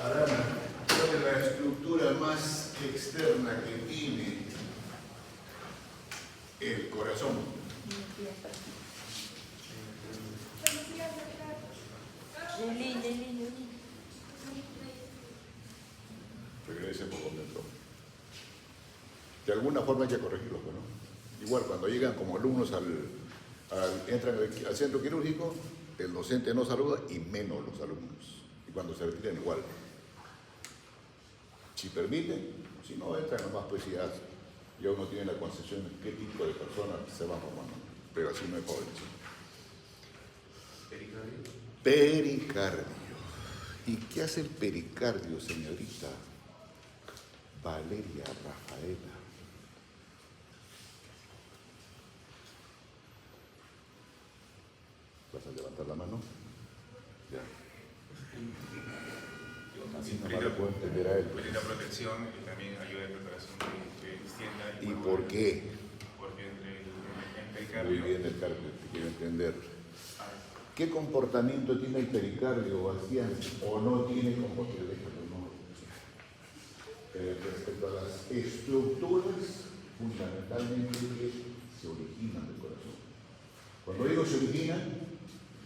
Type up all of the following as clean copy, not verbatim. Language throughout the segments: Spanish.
Arana, ¿cuál es la estructura más externa que tiene el corazón? Regrese por donde entró. De alguna forma hay que corregirlo, ¿no? Igual cuando llegan como alumnos entran al centro quirúrgico, el docente no saluda y menos los alumnos. Y cuando se retiran igual. Si permiten, si no entran nomás, pues ya uno tiene la concepción de qué tipo de personas se van formando. Pero así no es pobre. ¿Sí? Pericardio. ¿Y qué hace el pericardio, señorita Valeria Rafaela? ¿Vas a levantar la mano? Ya. Así no lo puedo entender a él. Brinda protección y también ayuda de preparación que extienda. ¿Y por qué? Porque el pericardio. Muy bien, el cardio, te quiero entender. ¿Qué comportamiento tiene el pericardio, Bastián? ¿O no tiene comportamiento? Respecto a las estructuras, fundamentalmente que se originan del corazón. Cuando digo se originan,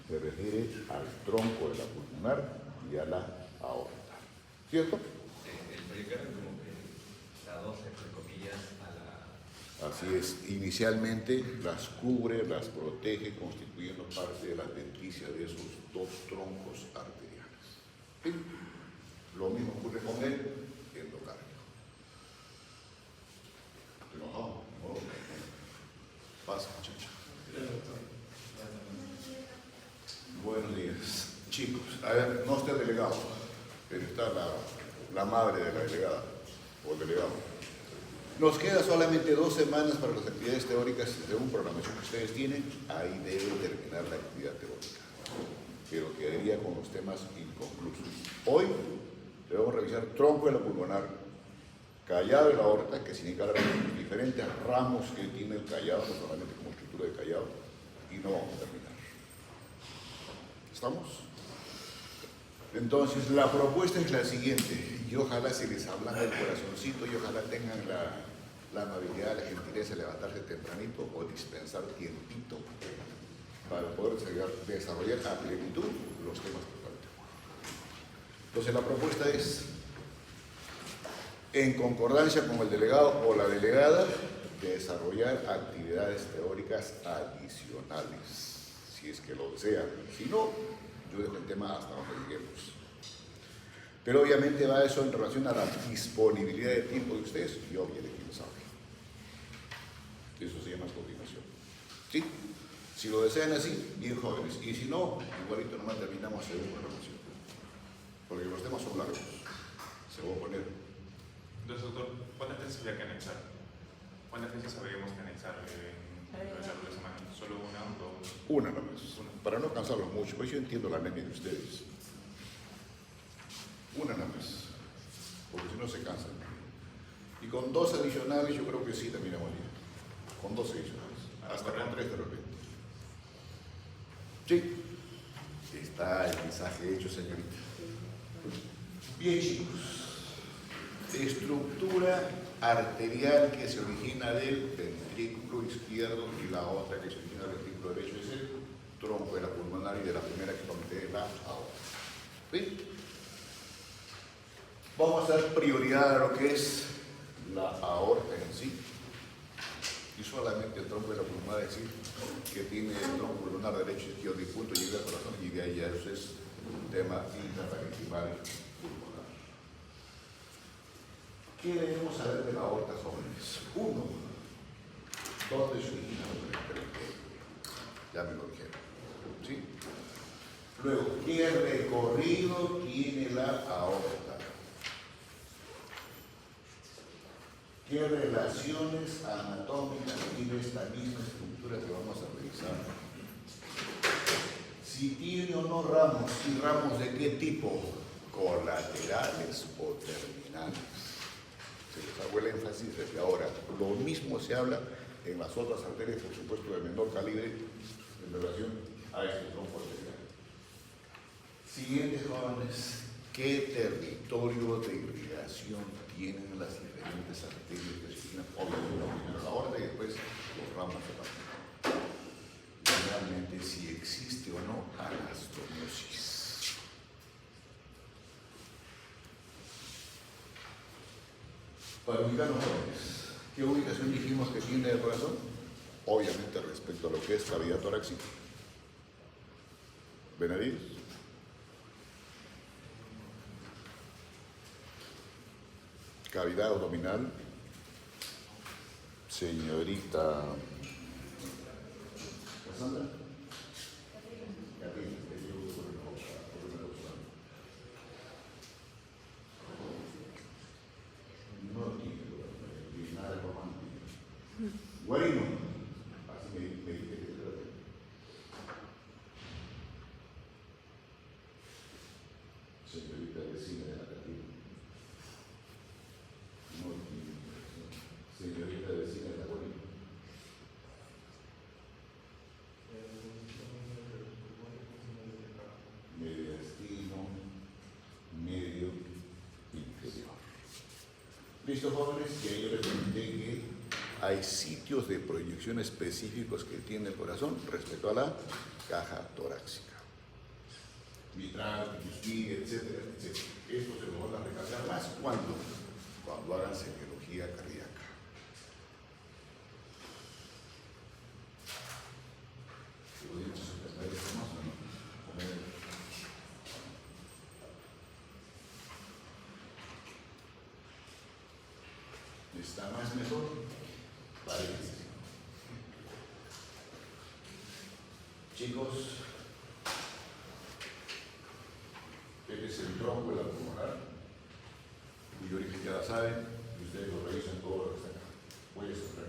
se refiere al tronco de la pulmonar y a la aorta. ¿Cierto? El pericardio como que da dos, entre comillas, a la... Así es. Inicialmente las cubre, las protege, constituyendo parte de las denticias de esos dos troncos arteriales. ¿Sí? Lo mismo ocurre con el endocardio. ¿Enojado? ¿No? Pasa, muchacha. Buenos días. Chicos, a ver, no está el delegado, pero está la madre de la delegada, o el delegado. Nos queda solamente 2 semanas para las actividades teóricas, según programación que ustedes tienen, ahí debe terminar la actividad teórica. Pero quedaría con los temas inconclusos. Hoy debemos revisar tronco de la pulmonar, callado de la aorta, que significa los diferentes ramos que tiene el callado, no solamente como estructura de callado, y no vamos a terminar. ¿Estamos? Entonces, la propuesta es la siguiente, y ojalá se les habla del corazoncito, y ojalá tengan la amabilidad, la gentileza de levantarse tempranito o dispensar tiempito para poder desarrollar a plenitud los temas que faltan. Entonces, la propuesta es, en concordancia con el delegado o la delegada, desarrollar actividades teóricas adicionales, si es que lo desean. Si no, yo dejo el tema hasta donde lleguemos. Pero obviamente va eso en relación a la disponibilidad de tiempo de ustedes, y obviamente quién sabe. Eso se llama coordinación. ¿Sí? Si lo desean así, bien jóvenes. Y si no, igualito nomás terminamos según programación. Porque los temas son largos. Se va a poner. Entonces, doctor, ¿cuántas tesis habría que anexar? ¿Cuántas tesis habríamos que anexar en la semana? ¿Solo una o dos? Una nomás. Para no cansarlos mucho, pues yo entiendo la anemia de ustedes. Una nomás. Porque si no se cansan. Y con 2 adicionales yo creo que sí terminamos bien. Con 2 adicionales. Hasta con 3 de repente. Sí. Está el mensaje hecho, señorita. Bien, chicos. Estructura arterial que se origina del ventrículo izquierdo y la otra que se origina del ventrículo derecho es el tronco de la pulmonar y de la primera que comenté, la aorta. ¿Sí? Vamos a dar prioridad a lo que es la aorta en sí. Y solamente el tronco de la pulmonar, es decir, que tiene el tronco pulmonar derecho, izquierdo y punto, llega al corazón, y de ahí ya eso es un tema intraparenquimal pulmonar. ¿Qué debemos saber de la aorta, jóvenes? 1. ¿Dónde se origina el ventrículo? Ya me lo dijeron. ¿Sí? Luego, ¿qué recorrido tiene la aorta? ¿Qué relaciones anatómicas tiene esta misma estructura que vamos a revisar? Si tiene o no ramos, y ramos de qué tipo, colaterales o terminales. Se les hago el énfasis desde ahora. Lo mismo se habla en las otras arterias, por supuesto, de menor calibre en relación a este tronco arterial. Siguientes jóvenes, ¿Qué territorio de irrigación tienen las diferentes arterias que se tienen? Obviamente primero la aorta y después los ramos de la realmente si existe o no anastomiosis. Para ubicarnos jóvenes, ¿qué ubicación dijimos que tiene el corazón? Obviamente respecto a lo que es cavidad torácica. Benavides. Cavidad abdominal. Señorita Cassandra. No tiene nada romántico. Guarino. Así me dije. Señorita vecina de la Catina. No tiene. Señorita vecina de la Guarino. Mediastino, medio inferior. ¿Listo, jóvenes? Que yo les comenté que hay sitios de proyección específicos que tiene el corazón respecto a la caja torácica. Mitral, tricuspide, etcétera, etcétera. Esto se lo van a recalcar más cuando hagan semiología cardíaca. ¿Está más mejor? Parece. Chicos, este es el tronco de la pulmonar. Y yo dije, ya la saben, y ustedes lo revisan todo lo que está acá. Voy a estar.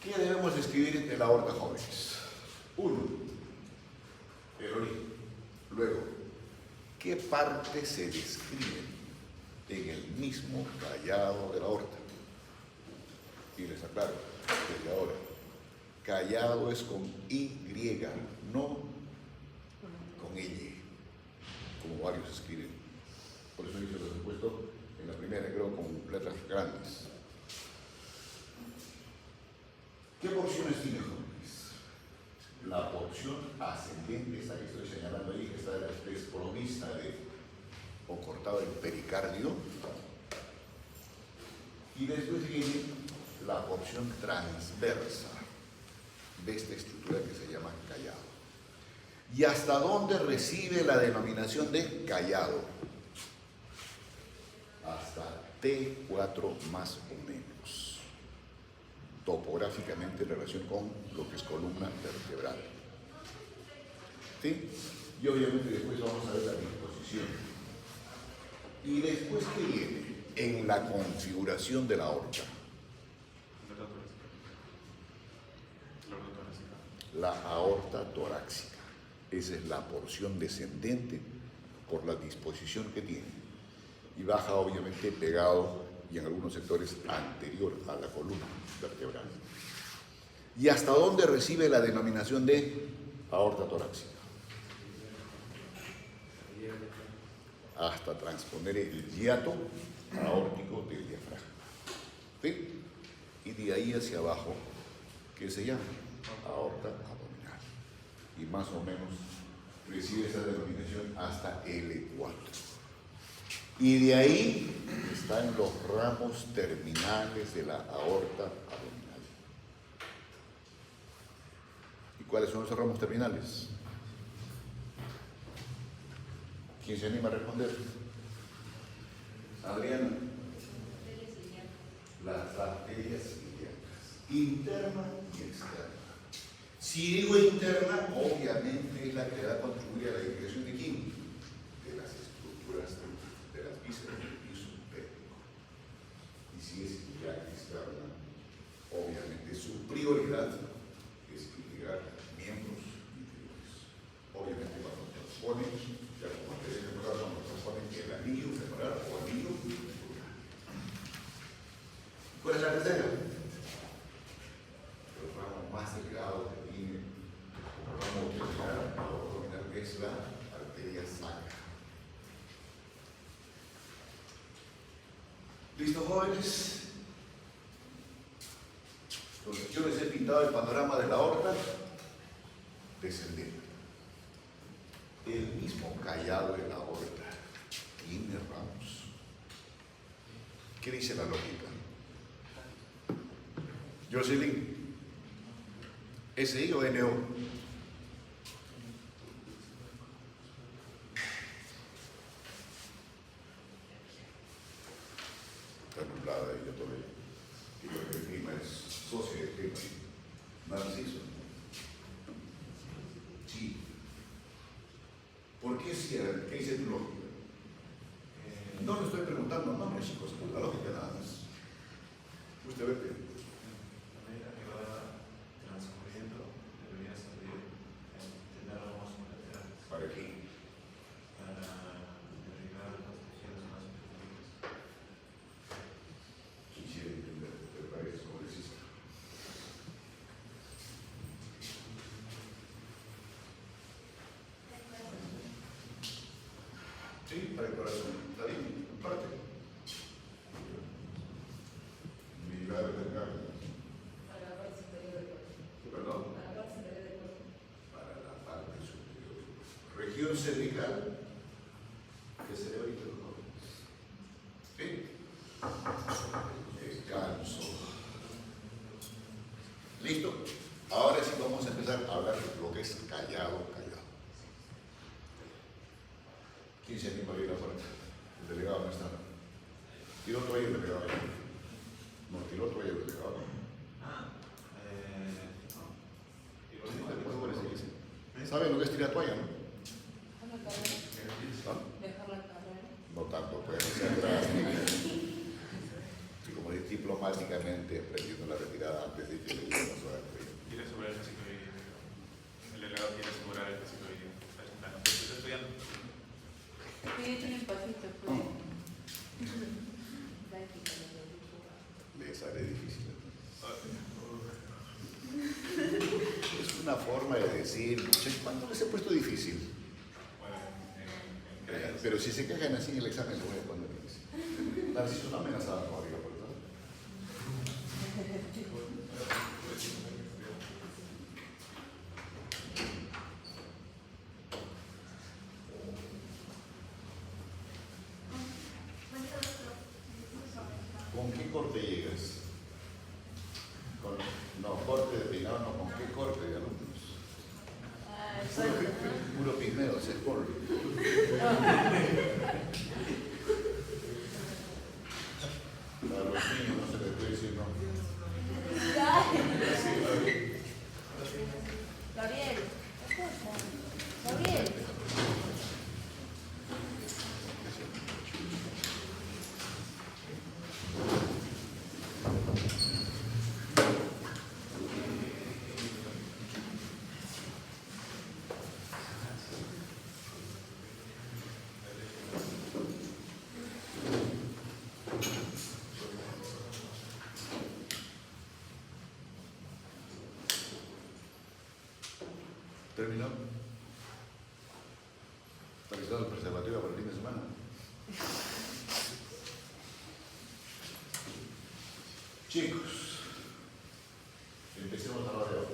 ¿Qué debemos escribir en la aorta, jóvenes? 1. El origen. Luego, ¿qué partes se describen en el mismo callado de la aorta? Y les aclaro, desde ahora, callado es con Y, no con L, como varios escriben. Por eso yo se los he puesto en la primera, creo, con letras grandes. ¿Qué porciones tiene, jóvenes? La porción ascendente, esta que estoy señalando ahí, que está desprovista o cortado el pericardio. Y después viene la porción transversa de esta estructura que se llama callado. ¿Y hasta dónde recibe la denominación de callado? Hasta T4 más o menos. Topográficamente en relación con lo que es columna vertebral. ¿Sí? Y obviamente después vamos a ver la disposición. Y después, ¿qué viene? En la configuración de la aorta. La aorta torácica. Esa es la porción descendente por la disposición que tiene. Y baja obviamente pegado y en algunos sectores anterior a la columna vertebral. ¿Y hasta dónde recibe la denominación de aorta torácica? Hasta transponer el hiato aórtico del diafragma. ¿Sí? Y de ahí hacia abajo, ¿qué se llama? Aorta abdominal. Y más o menos recibe esa denominación hasta L4. Y de ahí están los ramos terminales de la aorta abdominal. ¿Y cuáles son esos ramos terminales? ¿Quién se anima a responder? Adriana. Las arterias ilíacas, interna y externa. Si digo interna, obviamente es la que va a contribuir a la irrigación de quién? De las estructuras de las vísceras del piso pélvico. Y si es ilíaca externa, obviamente su prioridad es irrigar miembros inferiores. Obviamente cuando transpone, ya como antes de mejorar, cuando transpone el anillo femoral o anillo muscular. ¿Cuál es la tercera? El ramo más delgado que tiene, el ramo abdominal, que es la arteria ella saca. ¿Listo, jóvenes? Entonces, yo les he pintado el panorama de la aorta descendente. El mismo callado de la aorta tiene ramos. ¿Qué dice la lógica? Jocelyn, ¿SI o NO? Está nublada ella todavía. Y lo que el clima es socio del clima. Narciso. Sí. ¿Por qué cierra? ¿Qué dice tu lógica? No le estoy preguntando nombres, chicos, la lógica nada más. Usted ve que A medida que va transcurriendo, debería salir tener ramos colaterales para aquí. para derribar los tejidos más pequeños. Quisiera entender, te parece como decís. Sí, para el corazón. Está bien, parte. Mirar de carga. Para la parte superior del cuerpo. Perdón. Para la parte superior del cuerpo. Para la parte superior. Región cervical, que se ve ahorita los jóvenes. ¿Sí? Descanso. ¿Listo? Ahora sí vamos a empezar a hablar de lo que es callado. ¿Quién se anima a ir a la puerta? El delegado no está. Tiro otro ahí el delegado. No, tiro otro ahí el delegado. ¿Saben lo que es tirar toalla, no? Dejar la carrera. Dejar la carrera. No tanto, puede ser drástico. Y como es diplomáticamente aprendiendo la retirada antes de que le digan la suerte. Quiere asegurar el ciclovídeo. El delegado quiere asegurar el ciclovídeo. Estoy estudiando. Sí, tienen pasito, pues. Le sale difícil. Es una forma de decir, ¿cuándo les he puesto difícil? Pero si se quejan así en el examen, le voy a poner difícil. Narciso no amenazaba todavía, por eso. ¿Con qué corte llegas? No, corte de peinado, no, ¿con qué corte de alumnos? Puro pigmeo, es el corte. Para los niños no se les puede decir no. Gabriel, Gabriel. ¿Terminó? ¿Está listado el preservativo para el fin de semana? Chicos, empecemos a hablar de ahora.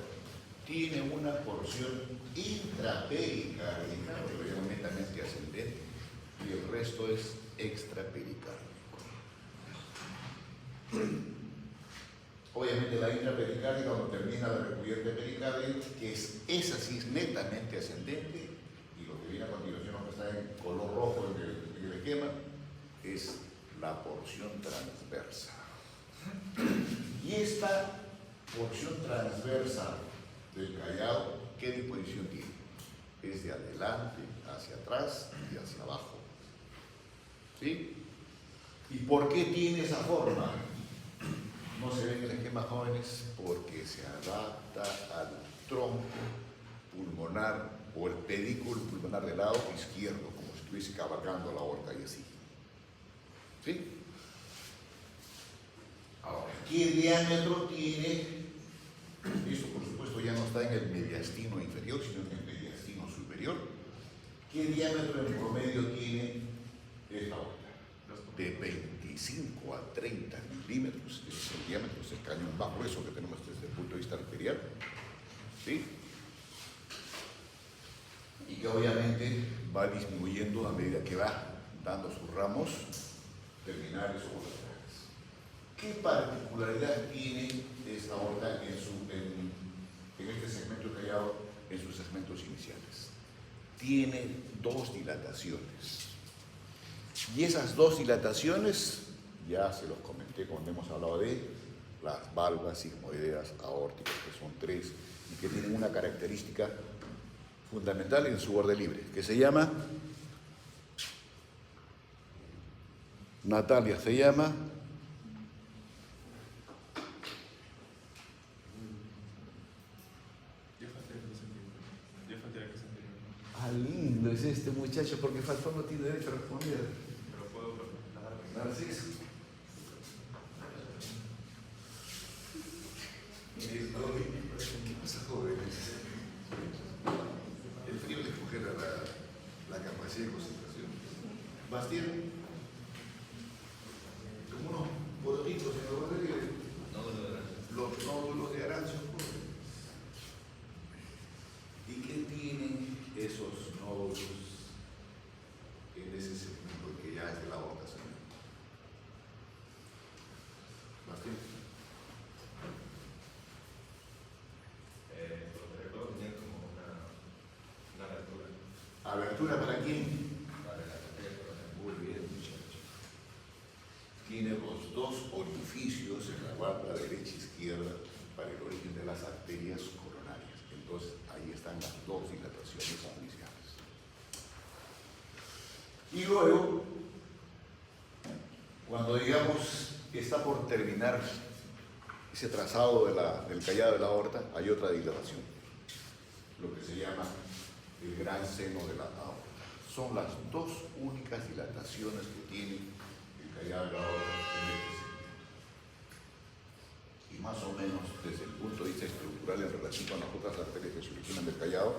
Tiene una porción intrapericárdica, obviamente ascendente, y el resto es extrapericárdico. Obviamente la intrapericárdica, cuando termina la recubierta pericardio, que es así, es netamente ascendente, y lo que viene a continuación, lo que está en color rojo en el esquema, es la porción transversa. Y esta porción transversa del callado, ¿qué disposición tiene? Es de adelante, hacia atrás y hacia abajo. ¿Sí? ¿Y por qué tiene esa forma? No se ve en el esquema, jóvenes, porque se adapta al tronco pulmonar o el pedículo pulmonar del lado izquierdo, como si estuviese cabalgando la aorta y así. ¿Sí? Ahora, ¿qué diámetro tiene? Esto, por supuesto, ya no está en el mediastino inferior, sino en el mediastino superior. ¿Qué diámetro en promedio tiene esta aorta? De 25 a 30 milímetros, ese es el diámetro, es el cañón más grueso que tenemos desde el punto de vista arterial. ¿Sí? Y que obviamente Va disminuyendo a medida que va dando sus ramos. terminales o colaterales. ¿Qué particularidad tiene esta aorta en este segmento callado, En sus segmentos iniciales. Tiene dos dilataciones. Y esas dos dilataciones, ya se los comenté cuando hemos hablado de las válvulas sigmoideas aórticas, que son 3, y que tienen una característica fundamental en su borde libre, que se llama, Natalia, se llama lindo es este muchacho porque faltó, no tiene derecho a responder. Pero puedo trasladar. Narciso. ¿Qué pasa, jóvenes? El frío les congela la capacidad de concentración. Bastián, como unos porotitos en el borde libre. Los nódulos de Arancio. ¿Y qué tienen esos nódulos en ese segmento que ya es de la aorta segmento? Bastián. Los recuerdos tenían como una abertura. ¿Abertura para quién? Para la arteria. Muy bien, muchachos. Tiene los dos orificios en la válvula derecha e izquierda Para el origen de las arterias coronarias. Entonces, ahí están las dos dilataciones iniciales. y luego, cuando digamos que está por terminar Ese trazado del callado de la aorta, hay otra dilatación, lo que se llama el gran seno de la aorta. Son las dos únicas dilataciones que tiene el callado de la aorta en este segmento. y más o menos desde el punto de vista estructural en relación con las otras arterias que se originan del callado,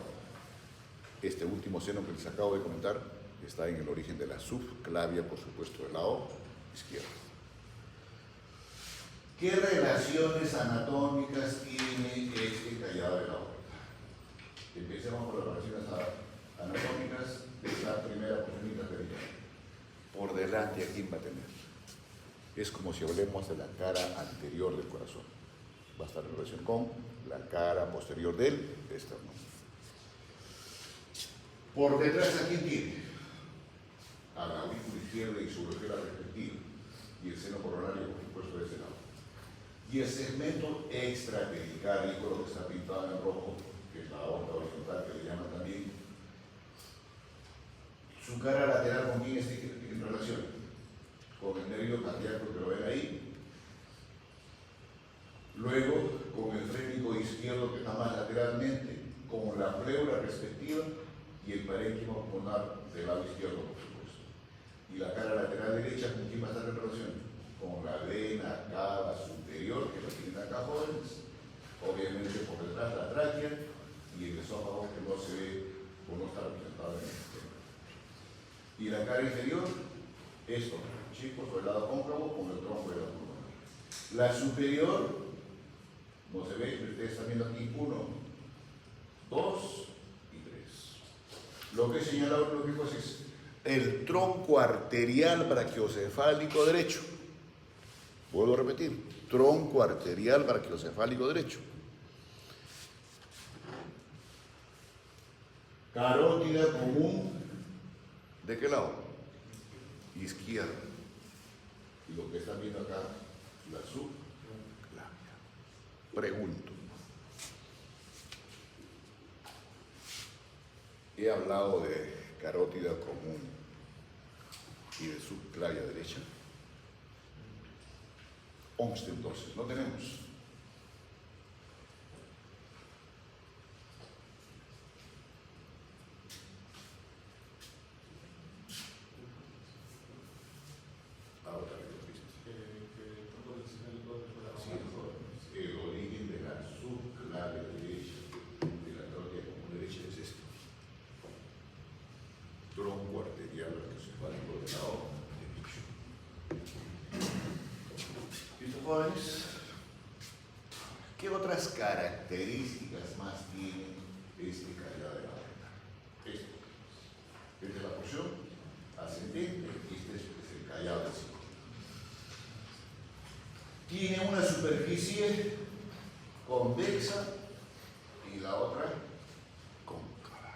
este último seno que les acabo de comentar está en el origen de la subclavia, por supuesto, del lado izquierdo. ¿Qué relaciones anatómicas tiene este callado de la aorta? Empecemos por las relaciones anatómicas de la primera porción intraperitoneal. Por delante, ¿a quién va a tener? Es como si hablemos de la cara anterior del corazón. Va a estar en relación con la cara posterior del esternón. Por detrás, ¿a quién tiene? A la aurícula izquierda y su bronquial respectiva. Y el seno coronario, por supuesto, de ese lado. Y el segmento extrapericárdico, lo que está pintado en rojo, que es la aorta horizontal, que le llaman también. Su cara lateral, ¿con quién está en relación? Con el nervio cardíaco que lo ven ahí. Luego, con el frénico izquierdo que está más lateralmente, con la pleura respectiva y el parénquima pulmonar del lado izquierdo, por supuesto. Y la cara lateral derecha, ¿con quién va a estar en relación? Con la vena cava superior, que lo tienen acá jóvenes, obviamente por detrás la tráquea y el esófago que no se ve o no está representado en el sistema. Y la cara inferior, esto, chicos, o el lado cóncavo con el tronco de la pulmonar. La superior, no se ve, ustedes están viendo aquí 1, 2 y 3. Lo que he señalado lo que es El tronco arterial brachiocefálico derecho. Vuelvo a repetir, tronco arterial brachiocefálico derecho. carótida común, ¿De qué lado? Izquierdo. y lo que están viendo acá, la subclavia. Pregunto. He hablado de carótida común y de subclavia derecha. Conste entonces, no tenemos. Ahora lo viste. Sí, el origen de la subclavia derecha, de la carótida común derecha es esto. tronco arterial arqueocefálico del lado derecho. ¿Listo, jóvenes? ¿Qué otras características más tiene este callado de la aorta? Esta es la porción ascendente y este es el callado del ciclo. Tiene una superficie convexa y la otra cóncava.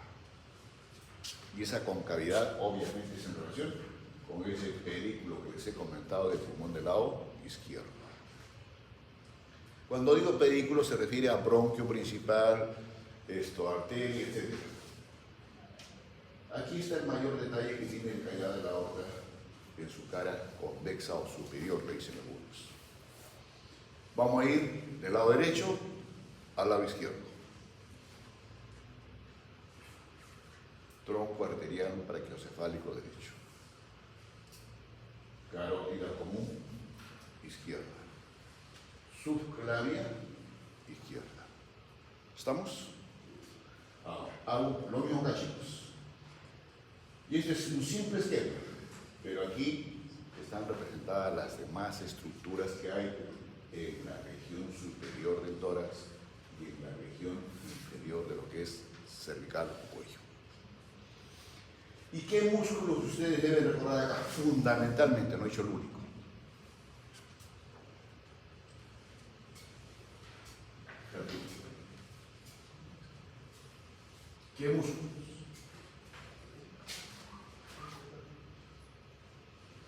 Y esa concavidad obviamente es en relación con ese pedículo que les he comentado del pulmón del lado izquierdo. Cuando digo pedículo se refiere a bronquio principal, arteria, etc. Aquí está el mayor detalle que tiene el callado de la aorta en su cara convexa o superior, le dicen algunos. Vamos a ir del lado derecho al lado izquierdo. Tronco arterial brachiocefálico derecho. Carótida común izquierda. Subclavia izquierda. ¿Estamos? Hago lo mismo acá, chicos. Y este es un simple esquema, pero aquí están representadas las demás estructuras que hay en la región superior del tórax y en la región inferior de lo que es cervical o cuello. ¿Y qué músculos ustedes deben recordar acá? Fundamentalmente, no he dicho el único. ¿Qué músculos?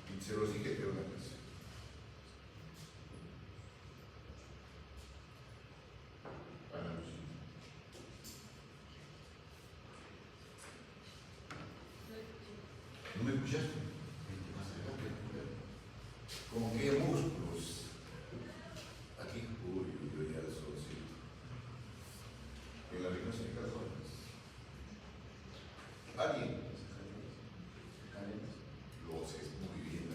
Y se los dije que una vez. ¿No me escuchaste? ¿Con qué músculos? Aquí, ya eso sí. En la región cervical. ¿Alguien? Los es muy bien,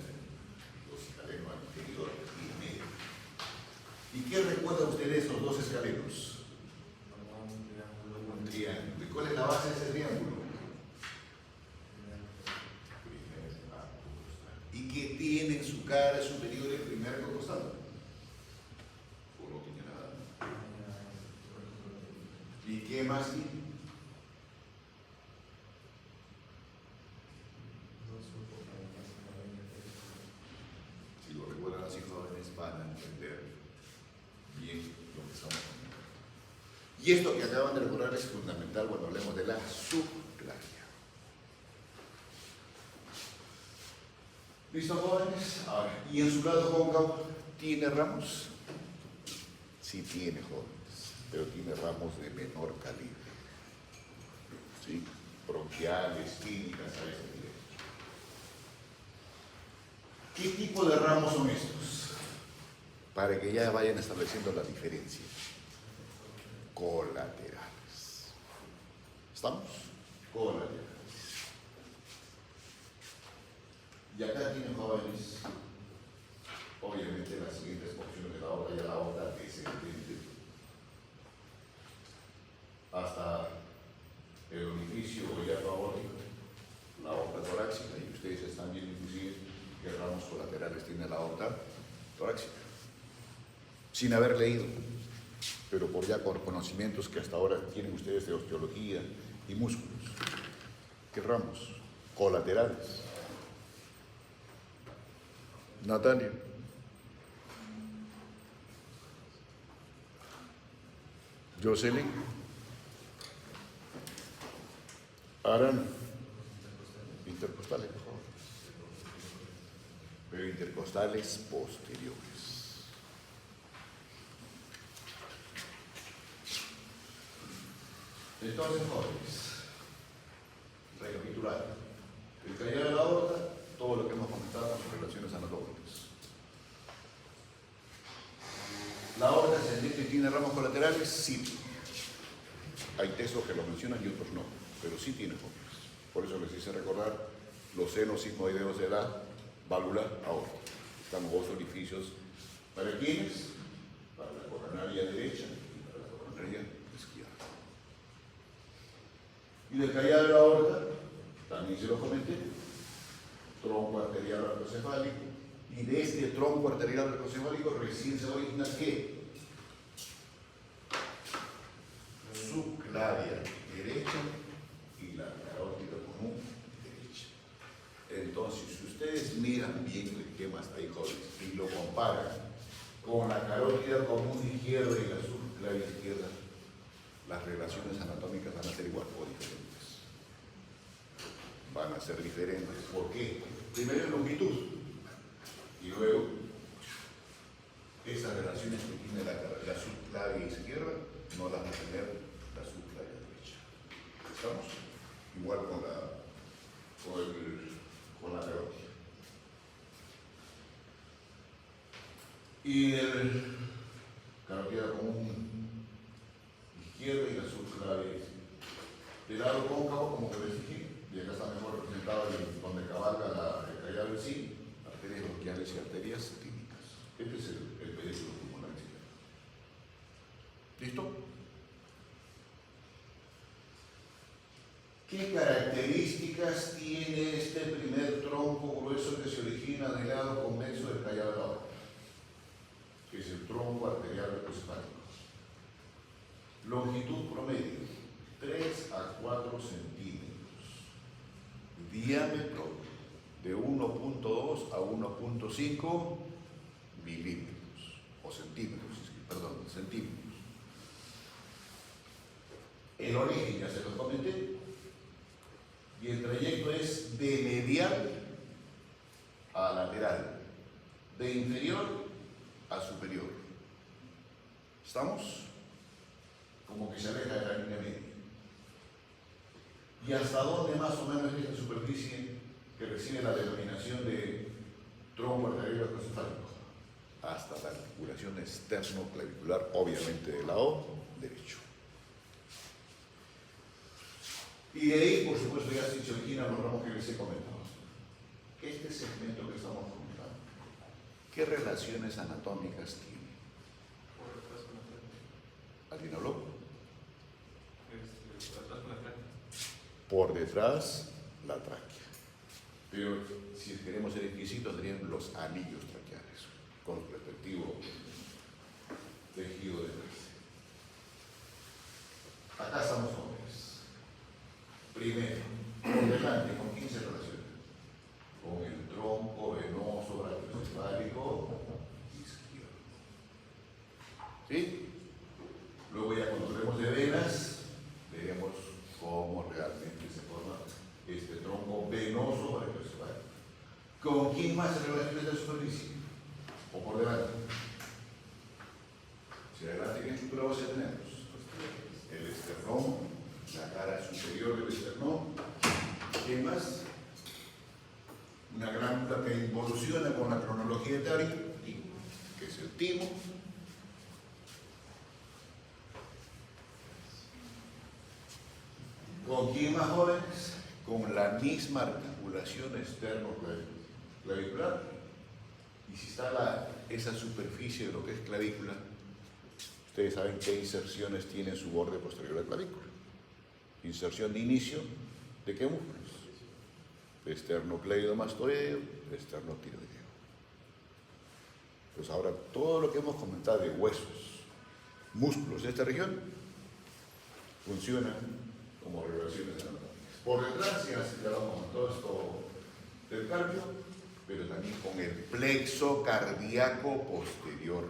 los escalenos anterior y medio. ¿Y qué recuerdan ustedes de esos dos escalenos? Un triángulo. ¿Y cuál es la base de ese triángulo? ¿Y qué tiene en su cara superior el primer arco costal? ¿O no tiene nada? ¿Y qué más tiene? Si lo recuerdan así, jóvenes, van a entender bien lo que estamos hablando. Y esto que acaban de recordar es fundamental cuando hablemos de la subclavia. ¿Listo, jóvenes? Ahora, ¿y en su lado cóncavo tiene ramos? Sí tiene, jóvenes, pero tiene ramos de menor calibre. ¿Sí? Bronquiales, clínicas, a ese nivel. ¿Qué tipo de ramos son estos? Para que ya vayan estableciendo la diferencia. Colaterales. ¿Estamos? Colaterales. Y acá tienen, jóvenes, obviamente las siguientes porciones de la aorta, ya la aorta descendente, hasta el orificio o hiato aórtico, la aorta torácica, y ustedes están viendo inclusive qué ramos colaterales tiene la aorta torácica, sin haber leído, pero por ya con conocimientos que hasta ahora tienen ustedes de osteología y músculos. ¿Qué ramos? Colaterales. Natalia. Jocelyn. Aran. Intercostales, por favor. Pero intercostales posteriores. Entonces, jóvenes, recapitular. El callado de la aorta, todo lo que hemos comentado en relaciones anatómicas. ¿La aorta ascendente tiene ramos colaterales? Sí. Hay textos que lo mencionan y otros no, pero sí tiene jóvenes. Por eso les hice recordar los senos sigmoideos de la válvula aórtica. Están dos orificios. ¿Para quiénes? Para la coronaria derecha y para la coronaria izquierda. Y del callado de la aorta, también se lo comenté, tronco arterial artrocefálico, y de este tronco arterial artrocefálico recién se origina ¿qué? Subclavia derecha y la carótida común derecha. Entonces, si ustedes miran bien el esquema hasta ahí, jóvenes, y lo comparan con la carótida común izquierda y la subclavia izquierda, las relaciones anatómicas van a ser igual o diferentes. Van a ser diferentes. ¿Por qué? Primero en longitud y luego esas relaciones que tiene la subclavia izquierda no las va a tener la subclavia derecha. ¿Estamos? Igual con la carótida. Y el carótida común izquierda y la subclavia del lado cóncavo, como que les dije, y acá está mejor representado donde cabalga el callado en sí, arterias bronquiales y arterias tímicas. Este es el pedúnculo pulmonar izquierdo. ¿Listo? ¿Qué características tiene este primer tronco grueso que se origina del lado convexo del callado del aorta? Que es el tronco arterial retrocefálico. Longitud promedio, 3 a 4 centímetros. Diámetro de 1.2 a 1.5 milímetros, o centímetros, perdón, centímetros. El origen ya se los comenté, y el trayecto es de medial a lateral, de inferior a superior. ¿Estamos? Como que se aleja de la línea media. ¿Y hasta dónde más o menos es la superficie que recibe la denominación de tronco arterial artrocefálico? Hasta la articulación externo-clavicular, obviamente del lado derecho. Y de ahí, por supuesto, ya se origina los ramos que les he comentado. Este segmento que estamos comentando, ¿qué relaciones anatómicas tiene? ¿Alguien habló? Por detrás, la tráquea. Pero si queremos ser exquisitos, serían los anillos traqueales, con su respectivo tejido de base. Acá estamos hombres. Primero, por delante, ¿con quién se relaciona? Con el tronco venoso brachiocefálico izquierdo. ¿Sí? Luego ya cuando hablemos de venas, veremos cómo realmente se forma este tronco venoso brachiocefálico. ¿Con quién más se relaciona esta superficie? ¿O por delante? Si adelante, ¿qué estructura base tenemos? El esternón, la cara superior del esternón. ¿Qué más? Una glándula que involuciona con la cronología etaria, que es el timo. ¿Con quién más, jóvenes? Con la misma articulación externo-clavicular. Y si está esa superficie de lo que es clavícula, ustedes saben qué inserciones tiene en su borde posterior de la clavícula. Inserción de inicio, ¿de qué músculos? Esternocleidomastoideo, esternotiroideo. Pues ahora, todo lo que hemos comentado de huesos, músculos de esta región, funcionan como relaciones anatómicas. Por detrás ya se quedamos con todo esto del cardio, pero también con el plexo cardíaco posterior.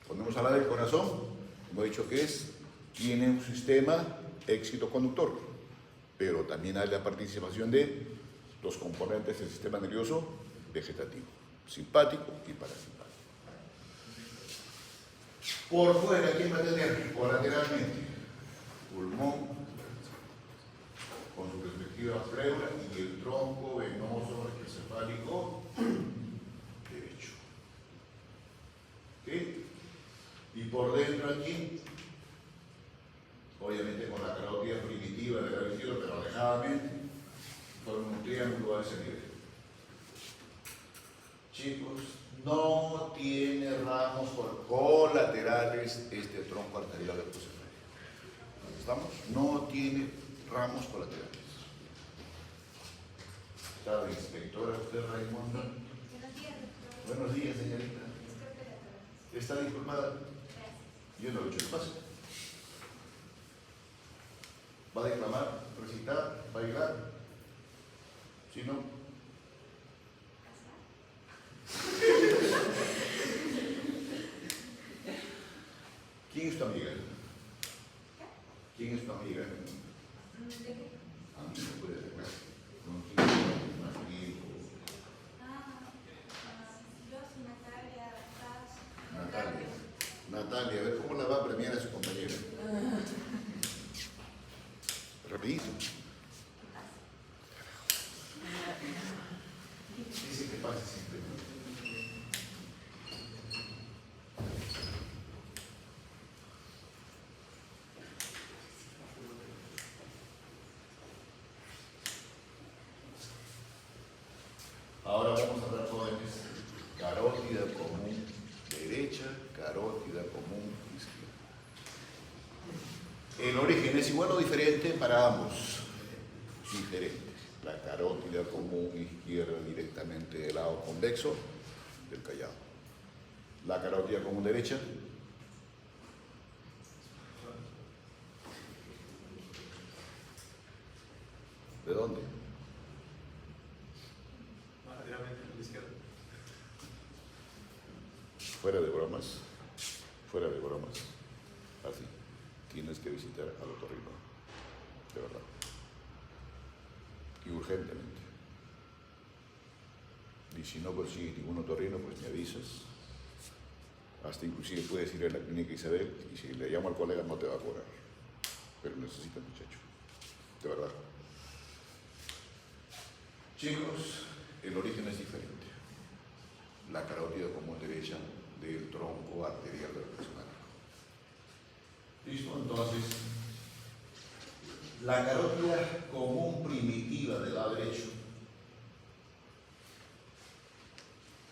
Cuando hemos hablado del corazón, hemos dicho que tiene un sistema excitoconductor, pero también hay la participación de los componentes del sistema nervioso vegetativo, simpático y parasimpático. Por fuera, ¿quién va a tener? Colateralmente, pulmón, con su respectiva pleura, y el tronco venoso encefálico derecho. ¿Sí? Y por dentro aquí, obviamente con la carótida primitiva del lado izquierdo, pero alejadamente, forma un triángulo a ese nivel. Chicos, no tiene ramos colaterales este tronco arterial artrocefálico. ¿Estamos? No tiene ramos colaterales. Está de inspectora usted, Raimonda. Buenos días, doctor. Buenos días, señorita. Disculpe la tardanza. ¿Está disculpada? Gracias. Yo no lo he hecho. ¿Qué pasa? ¿Va a declamar, recitar, bailar? Si no, ¿quién es tu amiga? ¿Quién es tu amiga? ¿De qué? Amiga, puede ser, claro. ¿Con quién es más tiempo? Yo soy Natalia, Paz. Natalia. Natalia, a ver cómo la va a premiar a su compañera. Rapidito. Dice que pase siempre. Ahora vamos a hablar, jóvenes, carótida común derecha, carótida común izquierda. El origen es igual o diferente para ambos. Diferente. La carótida común izquierda directamente del lado convexo del callado. La carótida común derecha. ¿De dónde? Más lateralmente a la izquierda. Fuera de bromas. Fuera de bromas. Así. Tienes que visitar al otorrino. De verdad. Y urgentemente. Y si no consigues ningún otorrino, pues me avisas. Hasta inclusive puedes ir a la clínica Isabel y si le llamo al colega no te va a cobrar. Pero necesita muchacho. De verdad. Chicos, el origen es diferente. La carótida común derecha del tronco arterial del prismático. ¿Listo? Entonces, la carótida común primitiva del lado derecho,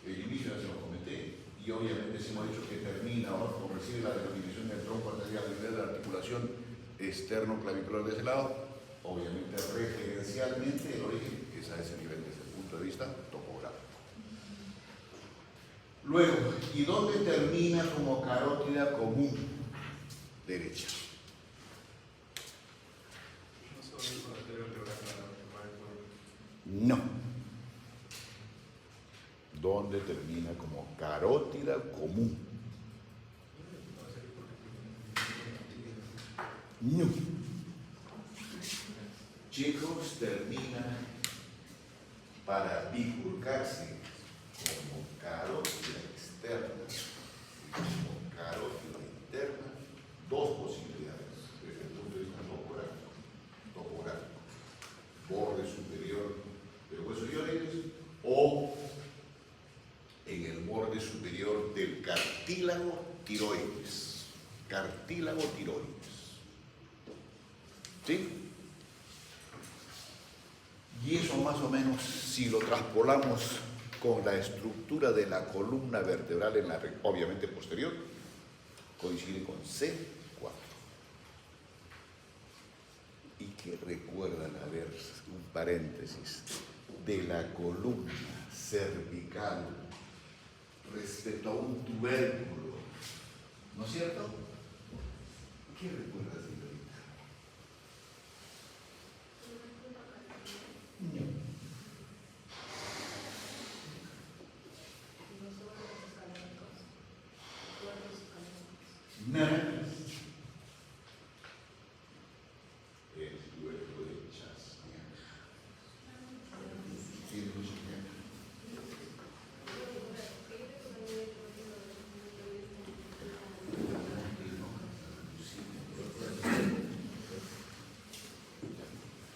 el inicio ya se lo comenté, y obviamente si hemos dicho que termina o recibe la denominación del tronco arterial a nivel de la articulación externo-clavicular de ese lado, obviamente referencialmente el origen es a ese nivel desde el punto de vista topográfico. Luego, ¿y dónde termina como carótida común derecha? No solo el anterior que va a No. ¿Dónde termina como carótida común? No. Chicos, termina para bifurcarse como carótida externa y como carótida interna, dos posibilidades desde el punto de vista topográfico. Borde superior del hueso ioides o en el borde superior del cartílago tiroides. Cartílago tiroides. ¿Sí? Y eso más o menos, si lo traspolamos con la estructura de la columna vertebral en la obviamente posterior, coincide con C4. ¿Y qué recuerdan? A ver, un paréntesis, de la columna cervical respecto a un tubérculo, ¿no es cierto? ¿Qué recuerdas, señorita? No. Nada. El tubérculo de Chasniak. Sí, de Chasniak.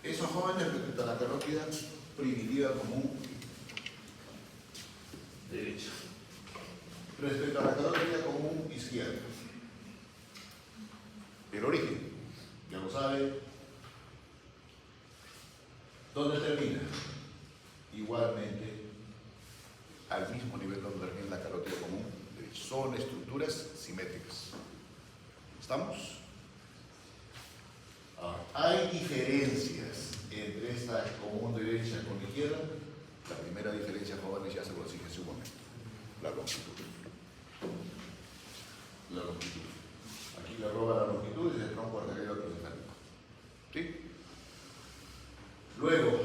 Esos jóvenes respecto a la carótida primitiva común derecha. Respecto a la carótida común izquierda. El origen, ya lo sabe. ¿Dónde termina? Igualmente al mismo nivel donde termina la carótida común derecha. Son estructuras simétricas. ¿Estamos? Ahora, ¿hay diferencias entre esta común derecha con izquierda? jóvenes, ya se lo dije hace un momento. La longitud. La longitud. Aquí le roba la longitud y el tronco arterial crocefálico. ¿Sí? Luego,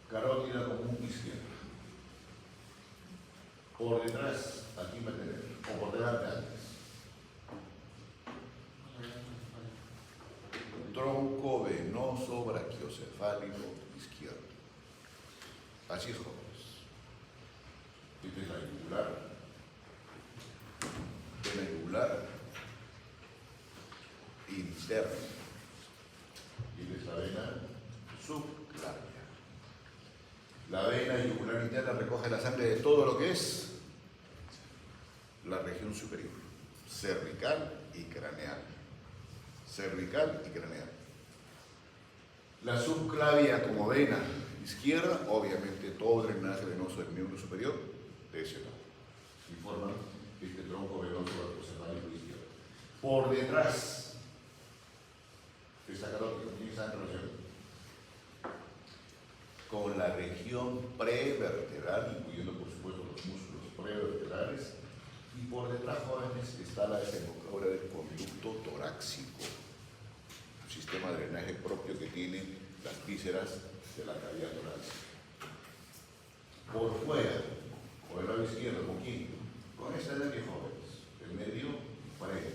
carótida común izquierda. Por detrás, aquí va a tener, o por delante antes. Tronco venoso brachiocefálico izquierdo. Así es, jóvenes. Esta es la yugular. Vena yugular interna. Y esta es la vena subclavia. La vena yugular interna recoge la sangre de todo lo que es la región superior, cervical y craneal. Cervical y craneal. La subclavia como vena izquierda, obviamente todo drenaje venoso del miembro superior de ese lado. Y forman este tronco venoso brachiocefálico izquierdo. Por detrás, esta carótida tiene esa relación con la región prevertebral, incluyendo por supuesto los músculos prevertebrales, y por detrás, jóvenes, está la desembocadura del conducto torácico, un sistema de drenaje propio que tienen las vísceras de la cavidad torácica. Por fuera, por el lado izquierdo, ¿con quién? Con esta nervio, jóvenes, el medio pared.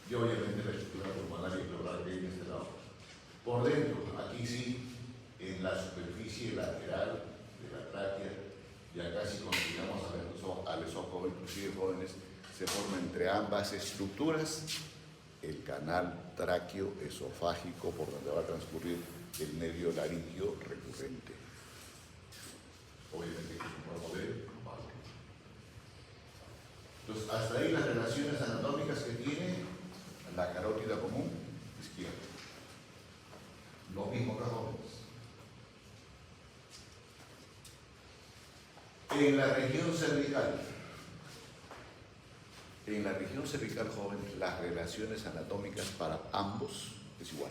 Y obviamente la estructura pulmonar y pleural que hay en este lado. Por dentro, aquí sí, en la superficie lateral de la tráquea, y acá si consideramos al esófago, inclusive jóvenes, se forma entre ambas estructuras el canal tráqueo-esofágico por donde va a transcurrir el nervio laringio recurrente. Obviamente que es un ramo de valgo. Entonces, hasta ahí las relaciones anatómicas que tiene la carótida común izquierda. Lo mismo que jóvenes. En la región cervical, joven, las relaciones anatómicas para ambos es igual.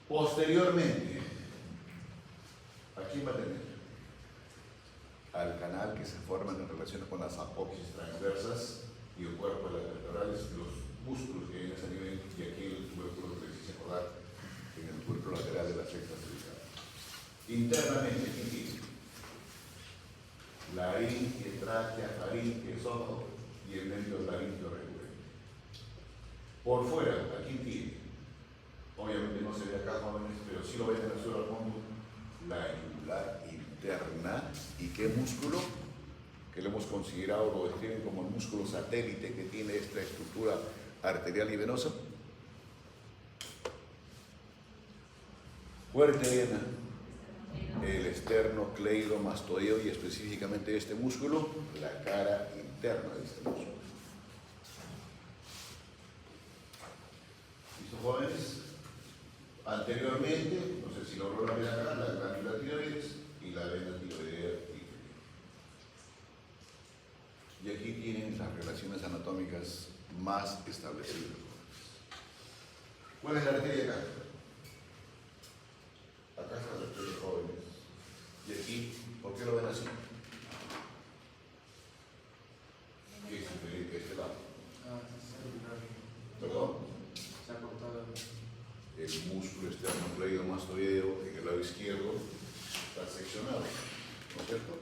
Posteriormente, ¿a quién va a tener? Al canal que se forman en relación con las apófisis transversas y el cuerpo de las vertebrales, los músculos que hay en ese nivel, y aquí el tubérculo que les hice acordar en el tubérculo lateral de la sexta cervical. Internamente, ¿quién tiene? Laringe, tráquea, faringe, esófago y el nervio laringio recurrente. Por fuera, ¿a quién tiene? Obviamente no se ve acá, jóvenes, pero sí lo ven en el suelo al fondo. La yugular interna. ¿Y qué músculo? Que lo hemos considerado, lo describen como el músculo satélite que tiene esta estructura arterial y venosa. Fuerte vena. El esternocleidomastoideo y específicamente este músculo, la cara interna de este músculo. ¿Listo, jóvenes? Anteriormente, no sé si logró la ver acá, la glándula tiroides y la vena tiroidea inferior. Y aquí tienen las relaciones anatómicas más establecidas. ¿Cuál es la arteria acá? Acá está la arteria, jóvenes. Y aquí, ¿por qué lo ven así? ¿Qué es diferente a este lado? ¿Perdón? Se ha cortado. El músculo esternocleidomastoideo en el lado izquierdo está seccionado, ¿no es cierto?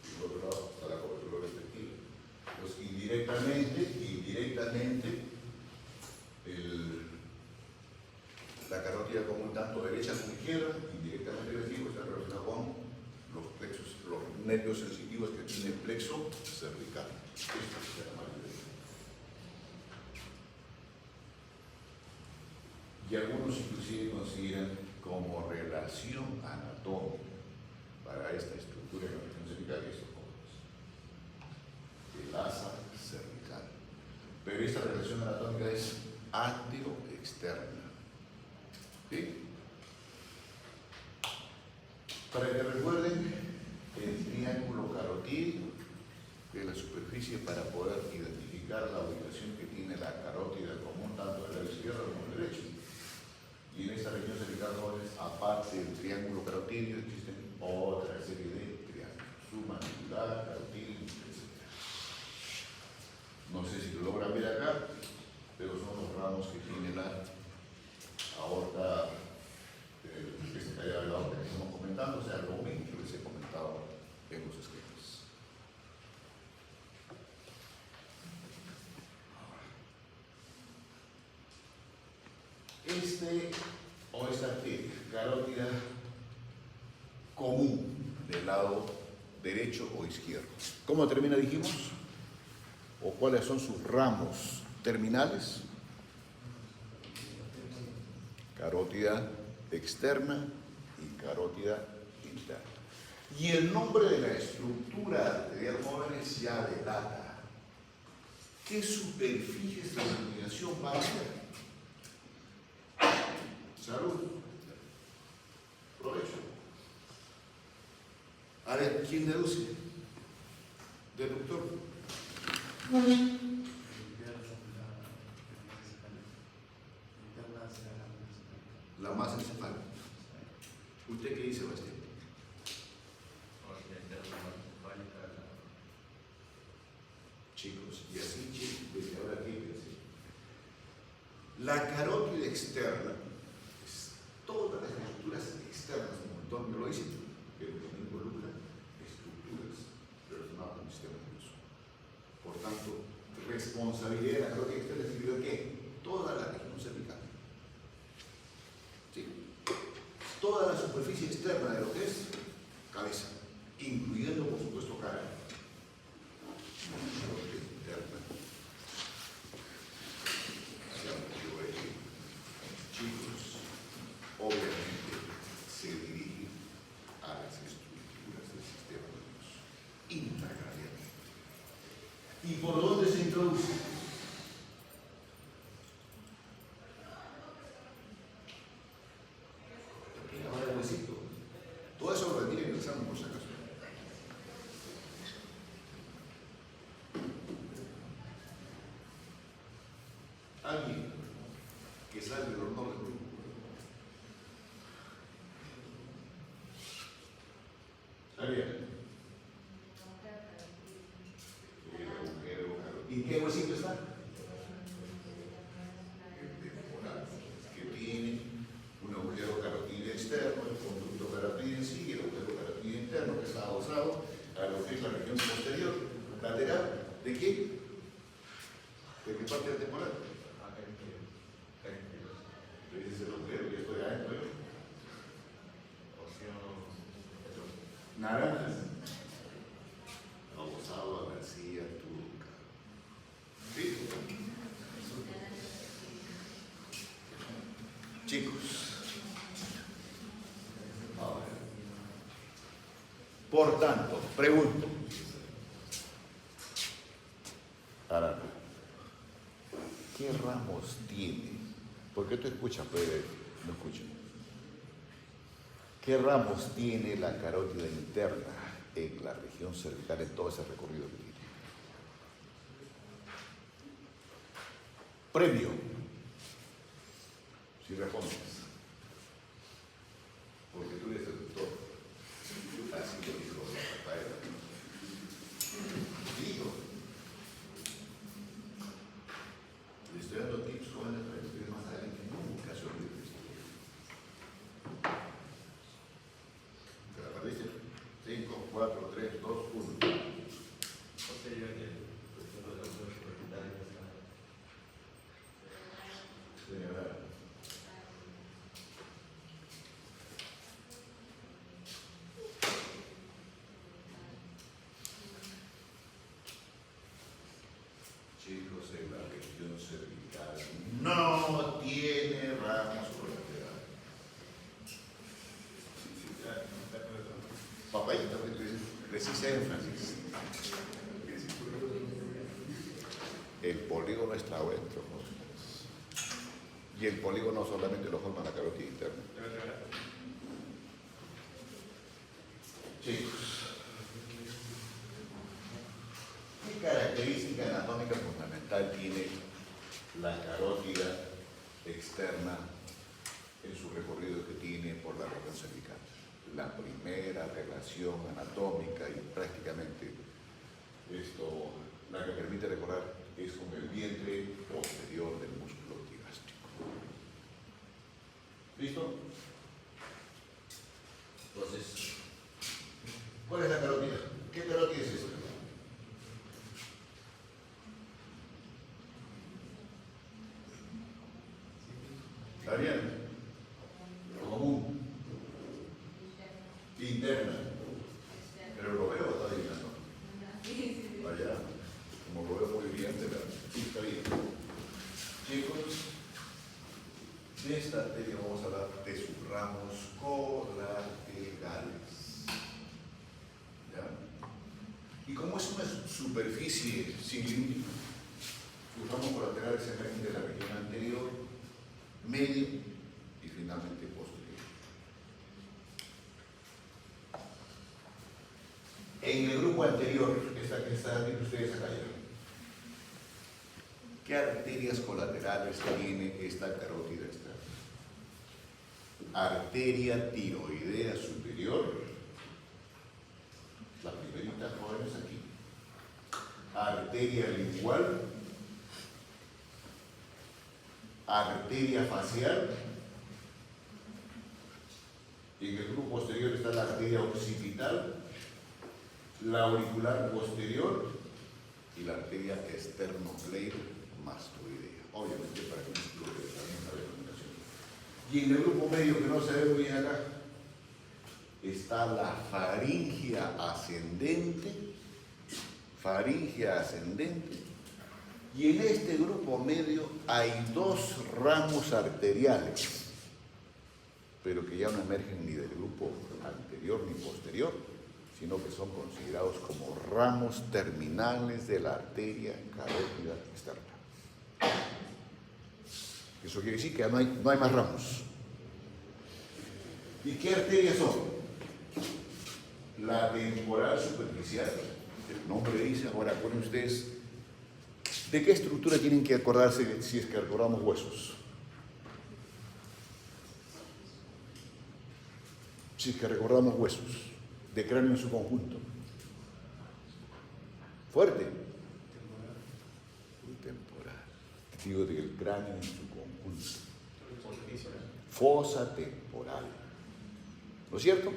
Y por otro lado está la cobertura respectiva. Entonces, indirectamente, la carótida común, tanto derecha como izquierda, indirectamente les digo, está relacionada con los plexos, los nervios sensitivos que tiene el plexo cervical. Esto se llama mayoría. Y algunos inclusive consideran como relación anatómica para esta estructura de la región cervical estos jóvenes. El asa cervical. Pero esta relación anatómica es antero-externa. ¿Sí? Para que recuerden, el triángulo carotídeo de la superficie para poder identificar la ubicación que tiene la carótida común tanto del lado izquierdo como del derecho. Y en esta región cervical, jóvenes, aparte del triángulo carotídeo, existen otra serie de triángulos, submandibular, carotídeo, etc. No sé si lo logran ver acá, pero son los ramos que tiene la aorta, que estamos comentando, o sea, lo mismo que les he comentado en los esquemas. Esta arteria carótida común del lado derecho o izquierdo. ¿Cómo termina, dijimos? ¿O cuáles son sus ramos terminales? Carótida externa y carótida interna. Y el nombre de la estructura arterial, jóvenes, ya delata qué superficies de iluminación va a ser. Salud. Provecho. A ver, ¿quién deduce? Deductor. La masa encefálica. ¿Usted qué dice, Bastián? Chicos, y así, chicos, desde ahora aquí, la carótida externa es todas las estructuras externas, como el nombre lo dice, pero también involucra estructuras relacionadas con el sistema nervioso. Por tanto, responsabilidad de la carótida externa significa que toda la región cervical, ¿sí? Toda la superficie externa de lo que es cabeza, incluyendo por supuesto cara. Chicos, obviamente se dirige a las estructuras del sistema nervioso intracranialmente. ¿Y por dónde se introduce? Ahora el huesito. Todo eso lo retira en el examen por si acaso. Alguien que sale del honor del grupo. Ariel. ¿Y qué huesito está? El temporal, que tiene un agujero carotídeo externo, el conducto carotídeo en sí, y el agujero carotídeo interno que está adosado a lo que es la región posterior, lateral. ¿De qué? ¿De qué parte del temporal? Ese es el agujero, y estoy adentro. Naranjas. Abusado, a García, Turca. ¿Sí? Chicos. Ahora. Por tanto, pregunto. Ahora, ¿qué ramos tiene? ¿Por qué tú escuchas, pero no escuchas? ¿Qué ramos tiene la carótida interna en la región cervical en todo ese recorrido que tiene? Premio. Si respondes. Porque tú eres el doctor. Así lo dijo Rafael. Digo. Le estoy dando tips jóvenes para que ustedes más adelante nunca se olviden de esto. ¿Te la perdiste? 5, 4, 3, 2, 1. Señora. Chicos, en la región cervical no tiene ramos colaterales. Papayita, precisa énfasis. El polígono está adentro, ¿no? Y el polígono solamente lo forma la carótida interna. Chicos. característica anatómica fundamental tiene la carótida externa en su recorrido que tiene por la región cervical. La primera relación anatómica y prácticamente esto, la que permite recordar, es con el vientre posterior del músculo digástrico. ¿Listo? Entonces, ¿cuál es la carótida? ¿Qué carótida es esta? ¿Está bien? Común. Interna. Pero lo veo, está adivinando. Allá, como lo veo muy bien, de verdad. Sí, está bien. Chicos, de esta arteria vamos a hablar de sus ramos colaterales. ¿Ya? Y como es una superficie cilíndrica, sus ramos colaterales se emergen de la región anterior, medio y finalmente posterior. En el grupo anterior, esta que están viendo ustedes acá ya, ¿qué arterias colaterales tiene esta carótida externa? Arteria tiroidea superior, la primerita, jóvenes, aquí. Arteria lingual, arteria facial, y en el grupo posterior está la arteria occipital, la auricular posterior y la arteria esternocleidomastoidea. Obviamente para que no se lo también la recomendación. Y en el grupo medio, que no se ve muy bien acá, está la faringia ascendente, y en este grupo medio hay dos ramos arteriales, pero que ya no emergen ni del grupo anterior ni posterior, sino que son considerados como ramos terminales de la arteria carótida externa. Eso quiere decir que no hay más ramos. ¿Y qué arterias son? La temporal superficial, el nombre dice. Ahora, acuérdense ustedes, ¿de qué estructura tienen que acordarse si es que recordamos huesos? Si es que recordamos huesos, de cráneo en su conjunto. Fuerte. Temporal. Digo del cráneo en su conjunto. Fosa temporal. ¿No es cierto?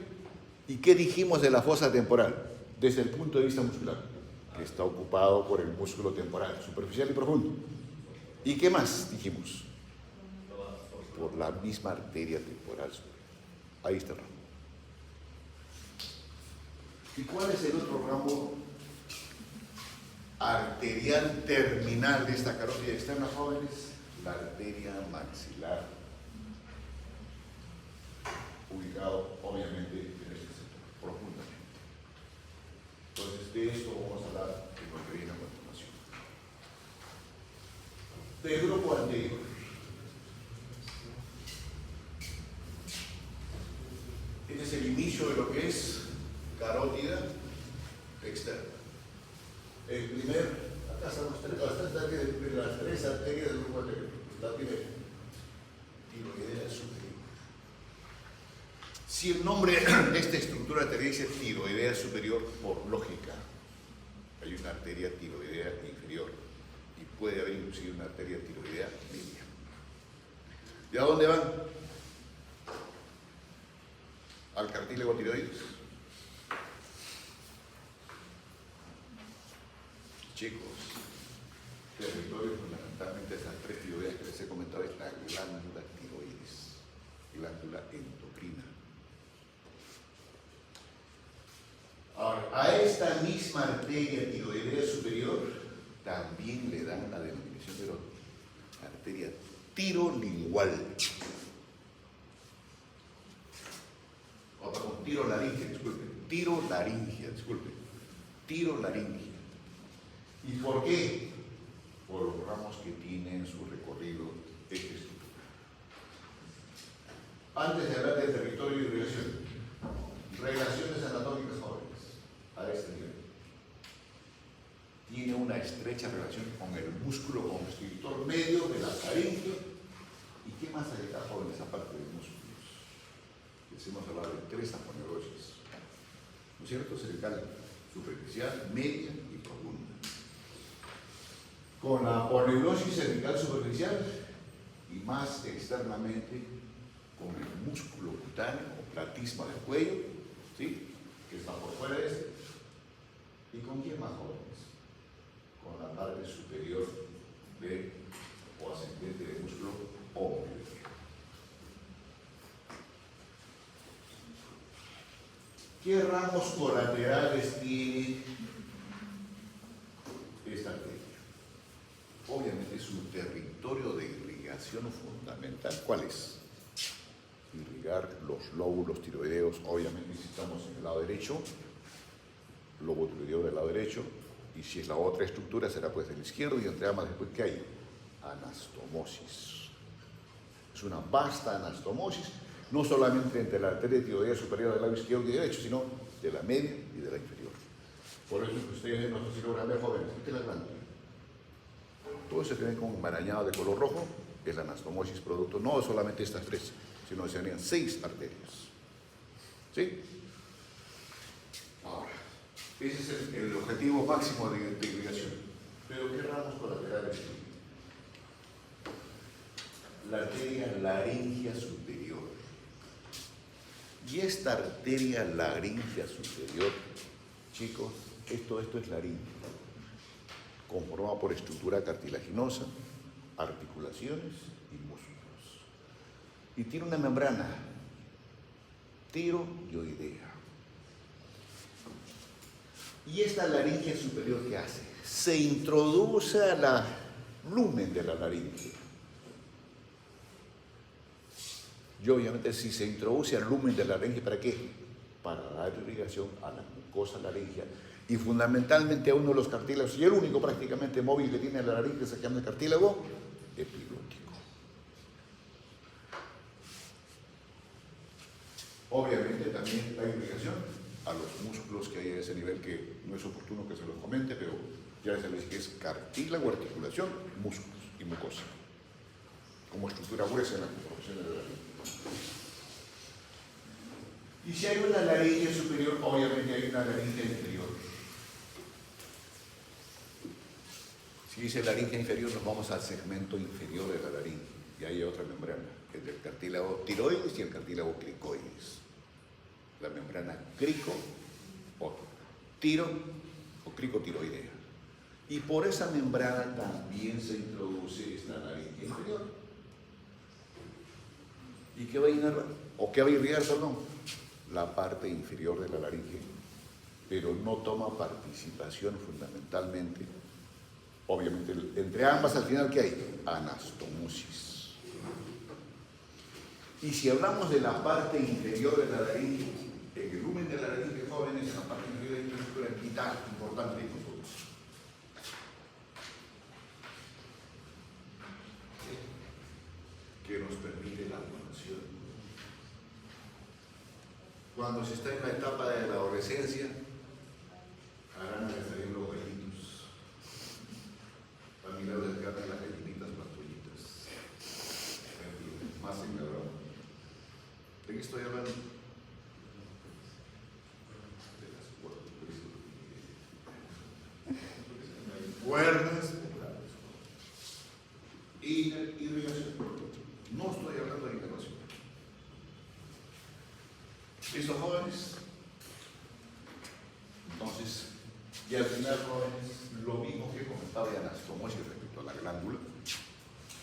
¿Y qué dijimos de la fosa temporal? Desde el punto de vista muscular, que está ocupado por el músculo temporal, superficial y profundo. ¿Y qué más dijimos? Por la misma arteria temporal. Ahí está el ramo. ¿Y cuál es el otro ramo arterial terminal de esta carótida externa, jóvenes? La arteria maxilar, ubicado obviamente en este sector, profundamente. Entonces, de eso vamos a hablar en lo que viene a continuación. Del grupo anterior. Este es el inicio de lo que es carótida externa. El primer, acá están las tres arterias del grupo anterior. La primera, tiroidea superior. Si el nombre de esta estructura arterial dice tiroidea superior, por lógica, hay una arteria tiroidea inferior y puede haber inclusive una arteria tiroidea media. ¿Y a dónde van? Al cartílago tiroides. Chicos, territorio fundamentalmente de esas tres tiroideas que les he comentado es la glándula tiroides, glándula endocrina. Ahora, a esta misma arteria tiroidea superior también le dan la denominación de la arteria tirolingual. O perdón, tirolaringia, disculpe. Tirolaringia. ¿Y por qué? Por los ramos que tiene en su recorrido esta estructura. Antes de hablar de territorio y relaciones anatómicas jóvenes, a este nivel, tiene una estrecha relación con el músculo constrictor medio de la faringe. ¿Y qué más hay acá, jóvenes, aparte de músculos? Les hemos hablado de 3 aponeuroses, ¿no es cierto? Cervical superficial, media y profunda. Con la aponeurosis cervical superficial y más externamente con el músculo cutáneo o platisma del cuello, ¿sí? Que está por fuera de este. ¿Y con quién más, jóvenes? Con la parte superior de o ascendente del músculo ómnio. ¿Qué ramos colaterales tiene esta arteria? Obviamente su territorio de irrigación fundamental, ¿cuál es? Irrigar los lóbulos tiroideos, obviamente si estamos en el lado derecho, lobo tiroideo del lado derecho, y si es la otra estructura será pues del izquierdo, y entre ambas después ¿qué hay? Anastomosis. Es una vasta anastomosis, no solamente entre la arteria tiroidea superior del lado izquierdo y derecho, sino de la media y de la inferior. Por eso es que ustedes ven nuestros cilografías jóvenes, ¿qué es la glándula? Todo eso que ven como enmarañado de color rojo es la anastomosis, producto no solamente estas 3, sino que serían 6 arterias. ¿Sí? Ahora, ese es el objetivo máximo de irrigación. Pero ¿qué ramos colaterales tiene? La arteria laringea superior. Y esta arteria laringea superior, chicos, esto es laringe, conformada por estructura cartilaginosa, articulaciones y músculos. Y tiene una membrana tiroidea. Y esta laringe superior, ¿qué hace? Se introduce a la lumen de la laringe. Y obviamente si se introduce al lumen de la laringe, ¿para qué? Para dar irrigación a la mucosa laringea y fundamentalmente a uno de los cartílagos, y el único prácticamente móvil que tiene la laringe se llama el cartílago epiglótico. Obviamente también da irrigación a los músculos que hay a ese nivel, que no es oportuno que se los comente, pero ya se les dije que es cartílago, articulación, músculos y mucosa, como estructura gruesa en la conformación de la laringe. Y si hay una laringe superior, obviamente hay una laringe inferior. Si dice laringe inferior, nos vamos al segmento inferior de la laringe. Y hay otra membrana, que es el cartílago tiroides y el cartílago cricoides. La membrana crico o tiro o cricotiroidea. Y por esa membrana también se introduce esta laringe inferior. ¿Y qué va a inervar? ¿O qué va a irrigar, perdón? La parte inferior de la laringe, pero no toma participación fundamentalmente. Obviamente, entre ambas al final, ¿qué hay? Anastomosis. Y si hablamos de la parte inferior de la laringe, en el lumen de la laringe, jóvenes, en la parte inferior hay una estructura vital importante de nosotros, que nos permite la donación. Cuando se está en la etapa de la adolescencia, harán salir los gallinitos. Al mirar del gato las gallinitas pastollitas. Más en la broma. ¿De qué estoy hablando? De las cuerdas vocales. Y irrigación. No estoy hablando de interrogación. ¿Listo, jóvenes? Entonces, y al final, jóvenes, lo mismo que comentaba de anastomosis respecto a la glándula,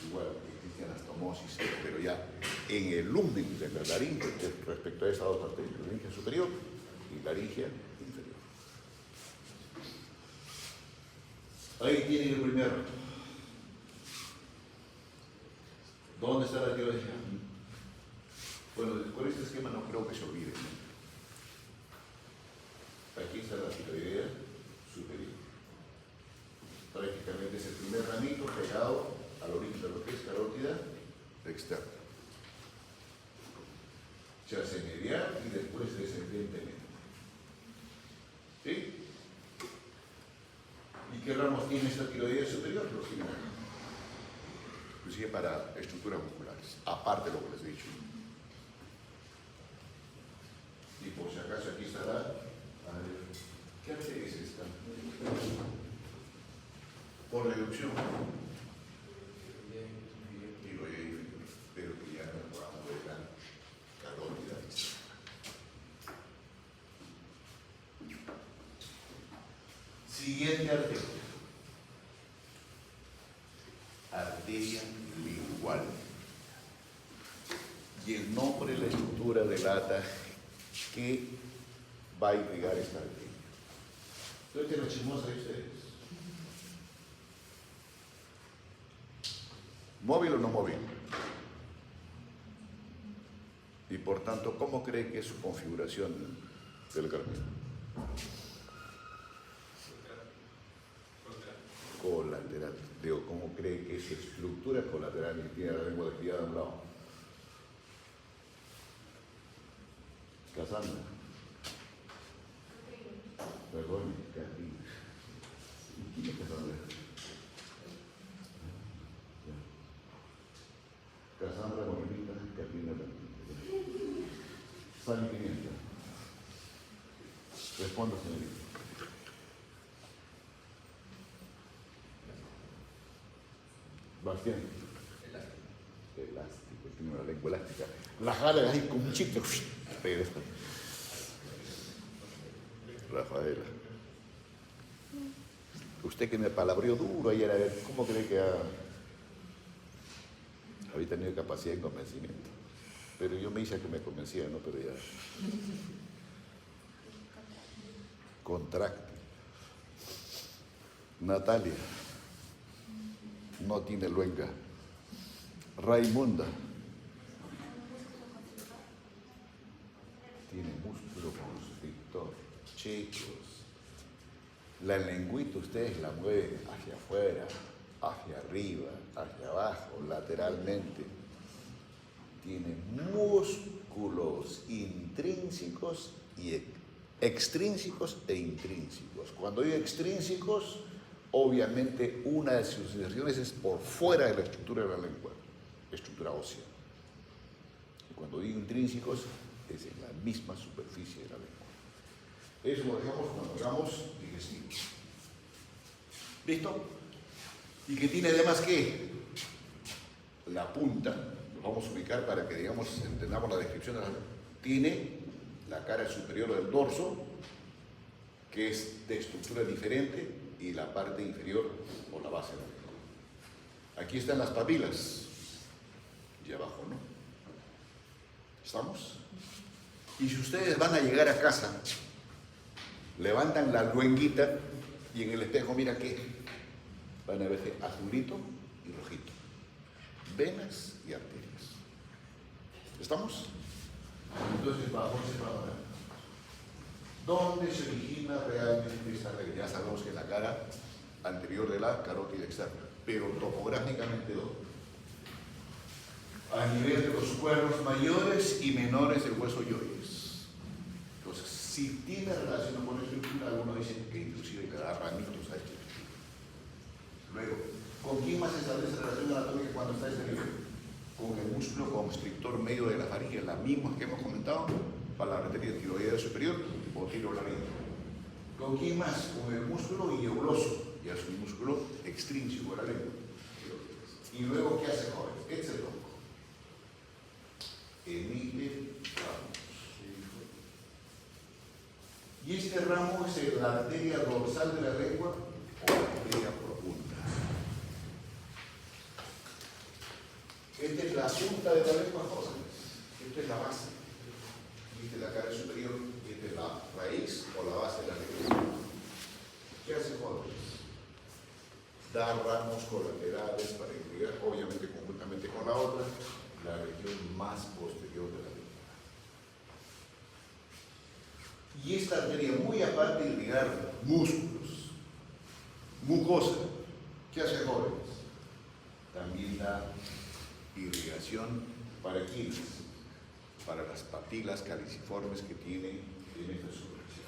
igual existe anastomosis, pero ya en el lumen de la laringe respecto a esas dos arterias, laringe superior y laringe inferior. Ahí tienen el primero. ¿Dónde está la tiroides? Bueno, con este esquema no creo que se olviden. Aquí está la tiroidea superior. Prácticamente es el primer ramito pegado al origen de lo que es carótida externa. Se hace medial y después descendentemente. ¿Sí? ¿Y qué ramos tiene esta tiroidea superior? Los tiene acá. Inclusive para estructuras musculares, aparte de lo que les he dicho. Y por si acaso aquí estará, a ver, ¿qué arteria es esta? Por deducción. Tiroidea inferior, pero que ya no podamos ver la carótida externa. Siguiente arteria. Arteria lingual. Y el nombre de la estructura delata que va a irrigar esta arteria. Entonces, lo chismosa de ustedes. ¿Móvil o no móvil? Y por tanto, ¿cómo cree que es su configuración del cartílago? Colateral. Digo, ¿cómo cree que es su estructura colateral y tiene la lengua desviada a un lado? Casandra. Perdón, Catrina. ¿Quién es Casandra? Casandra Morenita, Catrina Blanquita. Sani Pimienta. Responda, señorita. Bastián. Elástico, tiene una lengua elástica. La jala ahí con un chico. Regresa. Rafaela. Usted que me palabrió duro ayer, a ver, ¿cómo cree que había tenido capacidad de convencimiento? Pero yo me hice que me convencía, ¿no? Pero ya. Contráctil. Natalia. No tiene luenga. Raimunda. Tiene músculo constrictor. Chicos, la lengüita ustedes la mueven hacia afuera, hacia arriba, hacia abajo, lateralmente. Tiene músculos intrínsecos y extrínsecos e intrínsecos. Cuando digo extrínsecos, obviamente una de sus inserciones es por fuera de la estructura de la lengua, estructura ósea. Y cuando digo intrínsecos, es en la misma superficie de la lengua. Eso lo dejamos cuando hagamos digestivo. ¿Listo? Y que tiene además que la punta, lo vamos a ubicar para que digamos entendamos la descripción de la lengua. Tiene la cara superior del dorso, que es de estructura diferente, y la parte inferior o la base de la lengua. Aquí están las papilas y abajo, ¿no? ¿Estamos? Y si ustedes van a llegar a casa, levantan la luenguita y en el espejo, mira qué, van a verse azulito y rojito, venas y arterias. ¿Estamos? Entonces vamos a separar. ¿Dónde se origina realmente esta regla? Ya sabemos que en la cara anterior de la carótida externa, pero topográficamente ¿dónde? A nivel de los cuernos mayores y menores del hueso yoides. Entonces, si tiene relación con la estructura, algunos dicen que inclusive le da ramitos a esta estructura. Luego, ¿con quién más se establece relación anatómica cuando está este nivel? Con el músculo constrictor medio de la faringe, la misma que hemos comentado, para la arteria tiroidea superior o tirolaríneo. ¿Con quién más? Con el músculo ileogroso, ya es un músculo extrínseco de la lengua. Y luego, ¿qué hace joven? Este es el tronco. Emite ramos. Y este ramo es la arteria dorsal de la lengua o la arteria profunda. Esta es la punta de la lengua, jóvenes. Esta es la base. Esta es la cara superior y esta es la raíz o la base de la lengua. ¿Qué hace, jóvenes? Da ramos colaterales para irrigar, obviamente conjuntamente con la otra, la región más posterior de la lengua. Y esta arteria, muy aparte de irrigar músculos, mucosa, ¿qué hace, jóvenes? También da irrigación para quiénes, para las papilas caliciformes que tiene en esta superficie.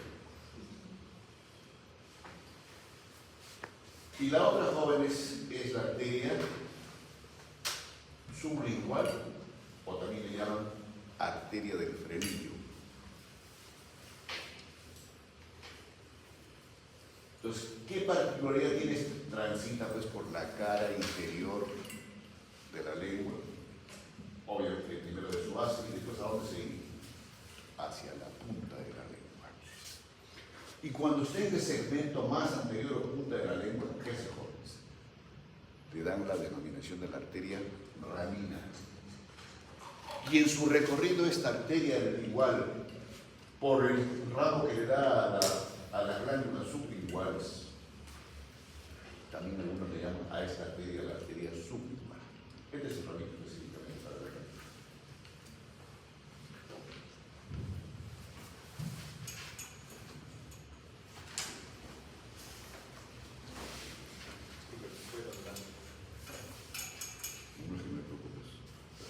Y la otra, jóvenes, es la arteria sublingual, o también le llaman arteria del frenillo. Entonces, ¿qué particularidad tiene? Transita pues por la cara inferior de la lengua, obviamente primero de su base y después a dónde seguir, hacia la punta de la lengua. Y cuando esté en el segmento más anterior o punta de la lengua, ¿qué se jóvenes? Le dan la denominación de la arteria ramina. Y en su recorrido esta arteria igual, por el ramo que le da a las glándulas sublinguales, también algunos le llaman a esta arteria la arteria sublingual. Este es el ramito específicamente para la garganta. No te me preocupes.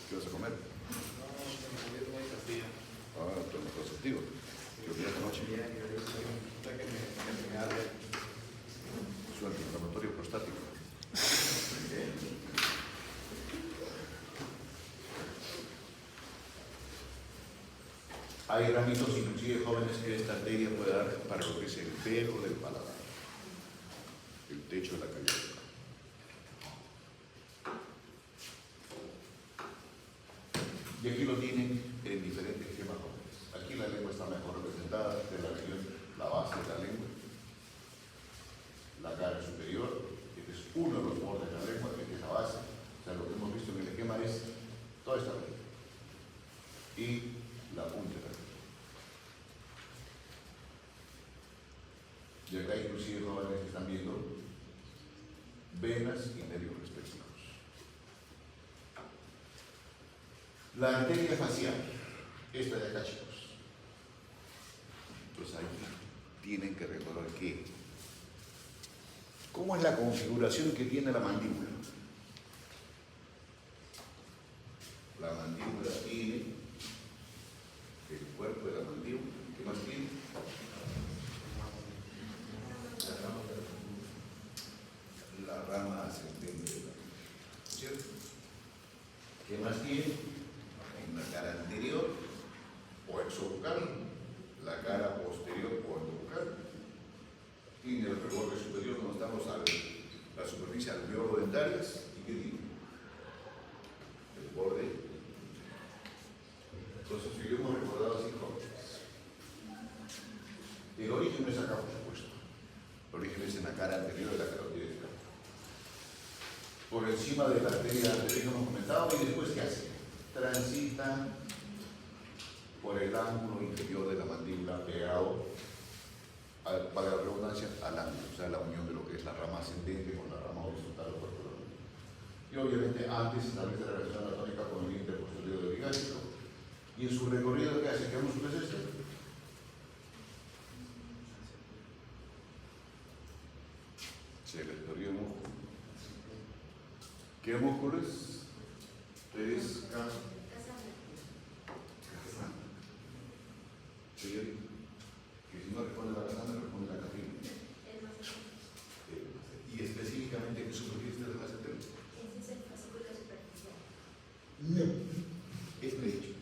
¿Qué vas a comer? Ah, tu anticonceptivo. ¿Qué opinas anoche? Su antiinflamatorio prostático. Hay ramitos, inclusive jóvenes, que esta arteria puede dar para lo que es el pelo del paladar, el techo de la cavidad. Y aquí lo tienen en diferentes esquemas jóvenes. Aquí la lengua está mejor representada, de la región, la base de la lengua, la cara superior, este es uno de los bordes de la lengua, este es la base. O sea, lo que hemos visto en el esquema es toda esta región y la punta de la lengua. Y acá inclusive jóvenes que están viendo venas y nervios respectivos. La arteria facial, esta de acá, chicos. Entonces ahí tienen que recordar que ¿cómo es la configuración que tiene la mandíbula? La mandíbula tiene el cuerpo de la mandíbula. ¿Qué más tiene? La rama ascendente de la mandíbula. ¿Cierto? ¿Qué más tiene? En la cara anterior o exobucal, la cara posterior o endobucal. Tiene el reborde superior cuando estamos a la superficie alveolo-dentarias. ¿Y qué tiene? El borde. Entonces, si lo hemos recordado así, jóvenes. El origen no es acá, por supuesto. El origen es en la cara anterior de la carotidia. Por encima de la arteria anterior que hemos comentado, y después, ¿qué hace? Transita por el ángulo inferior de la mandíbula pegado, para la redundancia, al ángulo, o sea, la unión de lo que es la rama ascendente con la rama horizontal del cuerpo de la mandíbula. Y obviamente antes establece la relación anatómica con el límite posterior del ligánico. Y en su recorrido, ¿qué hace? ¿Qué músculo es este? Se les perdió el músculo. ¿Qué músculo es? Es que si no responde la casana, responde la catrina. Y específicamente, ¿qué superficie es la central? Ese es el fascículo superficial. No. Es derecho.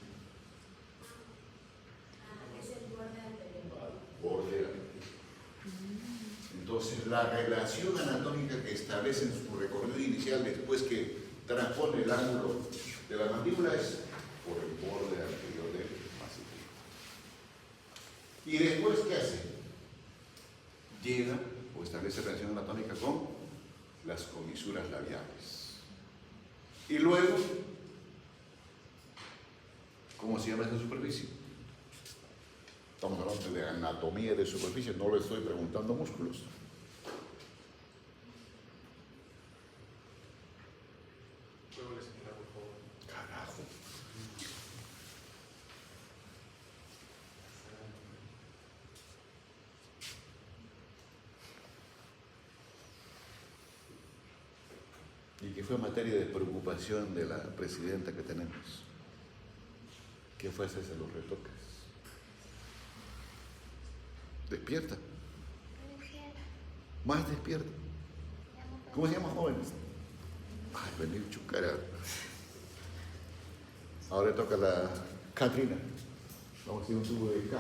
Es el borde anterior. Borde. Entonces, la relación anatómica que establece en su recorrido inicial, después que transpone el ángulo de la mandíbula, es por el borde anterior del maxilar. Y después, ¿qué hace? Llega o establece relación anatómica con las comisuras labiales. Y luego, ¿cómo se llama esa superficie? Estamos hablando de anatomía de superficie, no le estoy preguntando músculos. Luego les señala, por favor. Carajo. Y que fue materia de preocupación de la presidenta que tenemos. ¿Qué fue hacerse los retoques? Despierta. Más despierta. Ya ¿Cómo se llama, jóvenes? Ay, venir chucara. Ahora toca la Catrina. Vamos a hacer un tubo de K.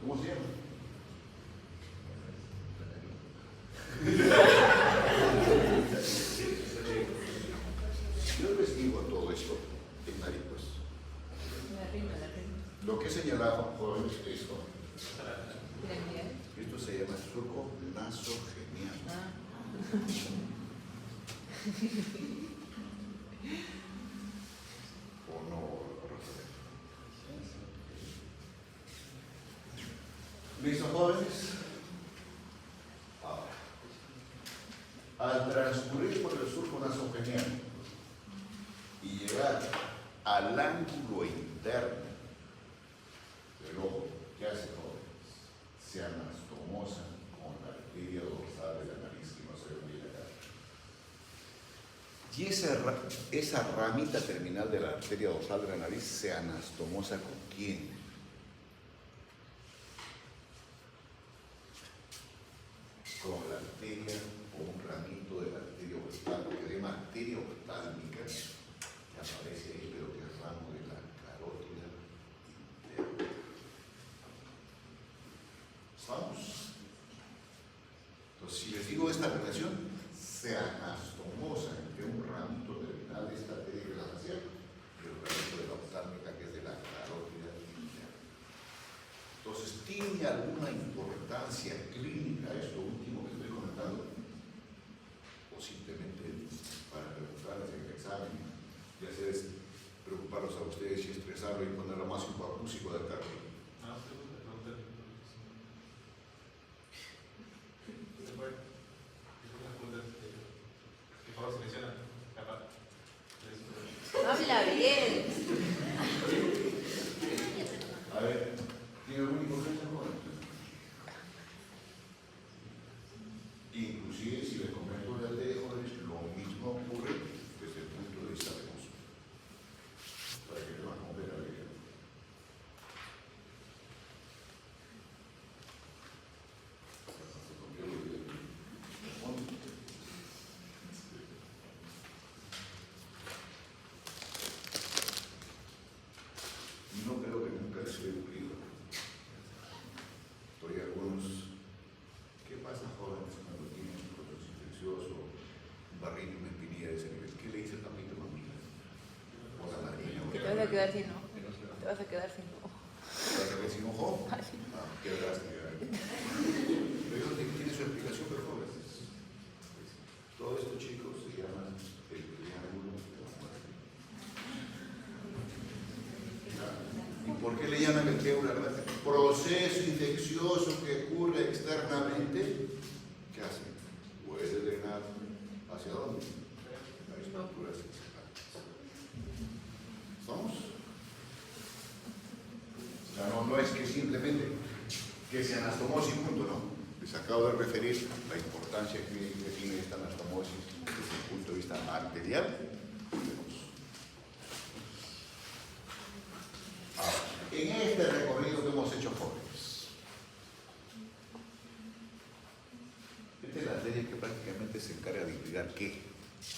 ¿Cómo se llama? Yo les digo todo esto en Maricos. La rima, la rima. Lo que he señalado, jóvenes, es esto. ¿Quieren bien? Esto se llama surco nasogeniano. Ah. ¿O no, Rafael? ¿Listo, jóvenes? Ahora, al transcurrir por el surco nasogeniano y llegar al ángulo interno del ojo, ¿qué hace, jóvenes? Se anastomosa con la arteria dorsal de la nariz que no se ve muy bien acá. Y esa ramita terminal de la arteria dorsal de la nariz se anastomosa con quién? Con la arteria o un ramito de la arteria ortal, que se llama arteria oftálmica, que aparece ahí, pero que es ramo de la carótida interna. ¿Estamos? Entonces, si les digo esta relación, se anastomosa entre un ramito terminal de esta arteria facial y el ramito de la oftálmica, que es de la carótida interna. Entonces, ¿tiene alguna importancia clínica esto último que estoy comentando? O simplemente para preguntarles en el examen y hacer preocuparlos a ustedes y estresarlo y ponerlo más músico de carro. No, pregunta. ¿Se puede? Por favor, selecciona. Habla bien. A ver, ¿tiene alguna importancia? Inclusive, si les comento de jóvenes, lo mismo ocurre desde el punto de vista de músculo. Para que lo hagan ver a ver. No creo que nunca les he ocurrido. Estoy algunos. ¿Qué pasa, jóvenes, cuando tienen un proceso infeccioso, un barrito, una espinilla de ese nivel? ¿Qué le dice el papito mamita? O la madrina. Que te vas a quedar sin ojo. Te vas a quedar sin ojo. ¿Te vas a quedar sin ojo? Ah, qué lástima. Pero tiene su explicación, pero jóvenes. Todo esto, chicos, se llama el triángulo de la muerte. ¿Y por qué le llaman el triángulo de la muerte? Proceso infeccioso que ocurre externamente. ¿Qué hace? Puede drenar hacia dónde? La estructura central. ¿Estamos? O sea, no es que simplemente que se anastomosis, punto, no. Les acabo de referir la importancia que tiene esta anastomosis desde el punto de vista arterial. Ahora, en este recorrido que hemos hecho, jóvenes, esta es la arteria que prácticamente se encarga de irrigar ¿qué?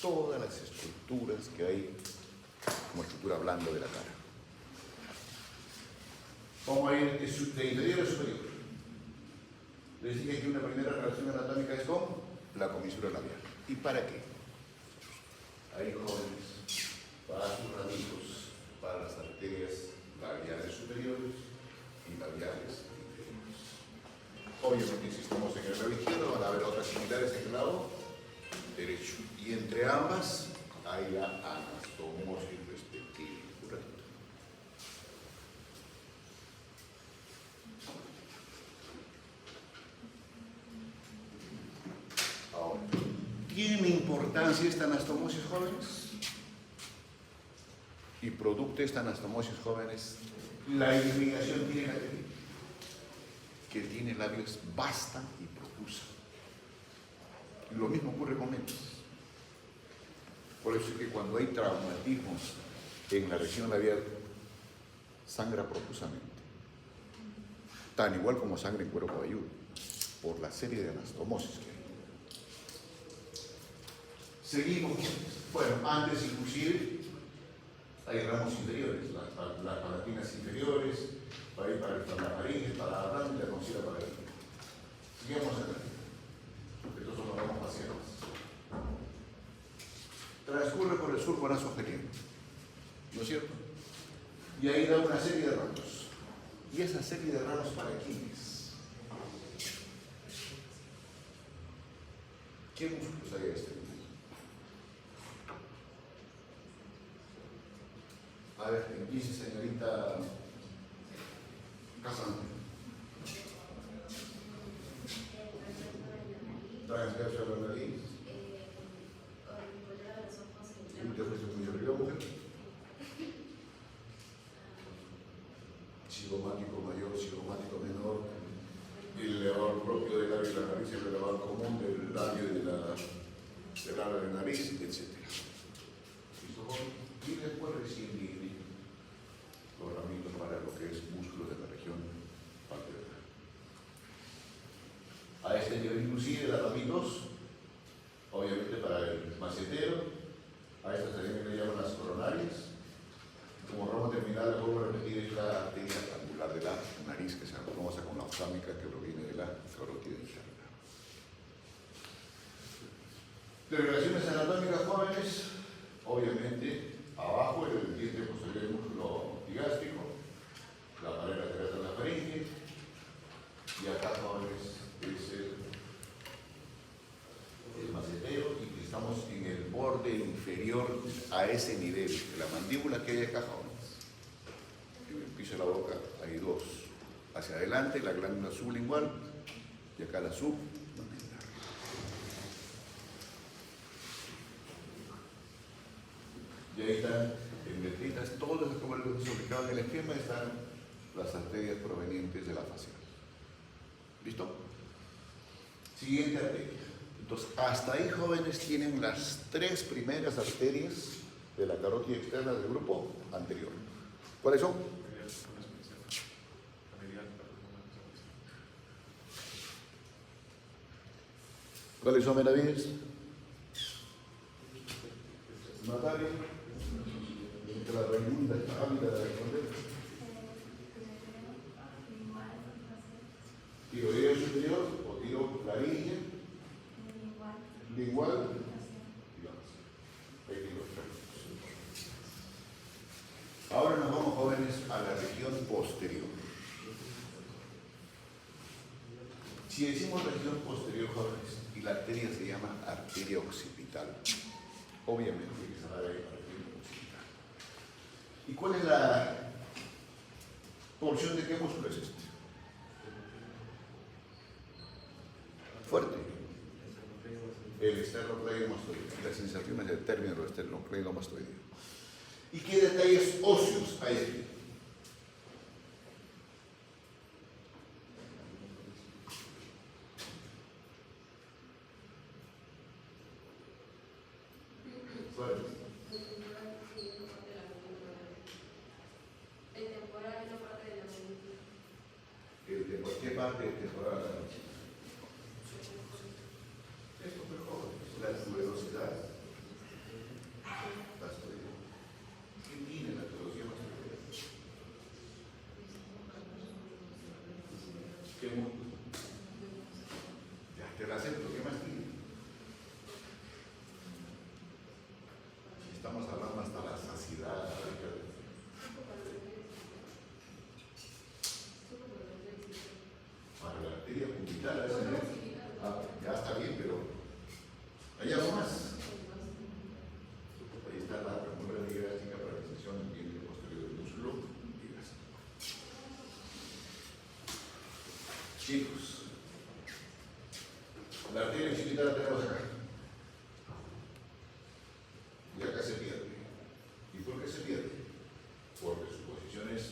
Todas las estructuras que hay como estructura blanda de la cara. Vamos a ir de inferior a superior. Les dije que una primera relación anatómica es con la comisura labial. ¿Y para qué? Hay jóvenes, para sus radios, para las arterias labiales superiores y labiales inferiores. Obviamente, si estamos en el lado izquierdo, van a haber otras similares en el lado derecho. Y entre ambas hay la anastomosis respectiva. Un ratito. Ahora, ¿tiene importancia esta anastomosis, jóvenes? Y producto de esta anastomosis, jóvenes, la irrigación tiene la que tiene labios vasta y profusa. Lo mismo ocurre con ellos. Por eso es que cuando hay traumatismos en la región labial, sangra profusamente. Tan igual como sangre en cuero cabelludo. por la serie de anastomosis que hay. Seguimos. Bueno, antes inclusive hay ramos inferiores, las palatinas inferiores, para ir para la faringe, para la garganta y la concila para el. Sigamos acá. Estos son los ramos faciales. Transcurre por el surco nasogeniano, ¿no es cierto? Y ahí da una serie de ramos. ¿Y esa serie de ramos para quiénes? ¿Qué músculos hay a este nivel? A ver, empiece, señorita Casandra. Transverso a la nariz. Muy arriba, mujer. Cigomático mayor, cigomático menor. El elevador propio del labio de la nariz, el elevador común del labio del ala de nariz, etc. Y después recién viene los ramitos para lo que es músculos de la región palpebral. A este nivel inclusive da ramitos, obviamente para el macetero, a estas también le llaman las coronarias. Como ramo terminal, le vuelvo a repetir, es la arteria angular de la nariz que se famosa con la oftámica que proviene de la carótida interna. Derivaciones anatómicas jóvenes, obviamente, abajo el diente posterior del músculo digástrico, la pared lateral de la faringe, y acá jóvenes es el macetero, y estamos en el borde inferior a ese nivel de la mandíbula que hay acá jóvenes. En el piso de la boca hay dos. Hacia adelante la glándula sublingual y acá la submandibular. Y ahí están en letritas, todos los que ubicados en el esquema están las arterias provenientes de la facial. ¿Listo? Siguiente arteria. Entonces, hasta ahí, jóvenes, tienen las tres primeras arterias de la carótida externa del grupo anterior. ¿Cuáles son? ¿Cuáles son, Benavides? Natalia. Entre la reunión de esta ámbita de la responder. Tiroideo superior o tiro laringe. Lingual. Ahora nos vamos, jóvenes, a la región posterior. Si decimos región posterior, jóvenes, y la arteria se llama arteria occipital, obviamente hay que saber ahí la región occipital. ¿Y cuál es la porción de qué músculo es este? Fuerte. El esternocleidomastoideo, las inserciones del término esternocleidomastoideo. ¿Y qué detalles óseos hay aquí? ¿Qué parte del temporal? Esto mejor, la tuberosidad. ¿Qué tiene la tuberosidad más? ¿Qué músculo? Ya, te la acepto, ¿qué más tiene? Estamos hablando hasta la saciedad. Para la arteria cubital, ya está bien, pero hay algo más. Ahí está la remora digástica para la extensión del vientre posterior del músculo digástrico. Chicos, la arteria occipital la tenemos acá. Y acá se pierde. ¿Y por qué se pierde? Porque su posición es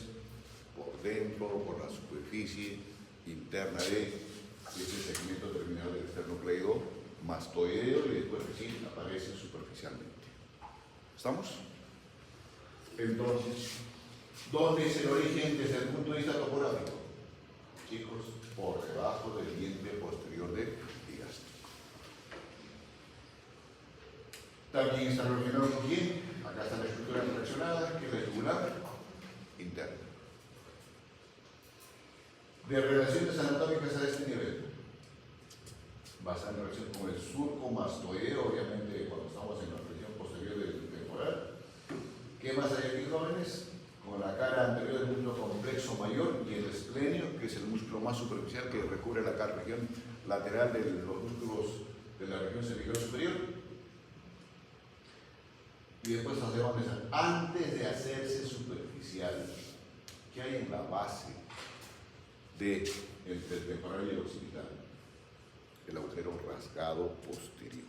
por dentro, por la superficie interna de ese segmento terminal del esternocleidomastoideo y después recién aparece superficialmente. ¿Estamos? Entonces, ¿dónde es el origen desde el punto de vista topográfico? Chicos, por debajo del diente posterior También está relacionado con quién. Acá está la estructura fraccionada, que es la yugular interna. De relaciones anatómicas a este nivel, va a estar en relación con el surco mastoideo, obviamente cuando estamos en la región posterior del temporal. ¿Qué más hay aquí, jóvenes? Con la cara anterior del músculo complexo mayor y el esplenio, que es el músculo más superficial que recubre la región lateral de los músculos de la región cervical superior. Y después hacemos esa. Antes de hacerse superficial, ¿qué hay en la base del temporal y el occipital? El agujero rasgado posterior.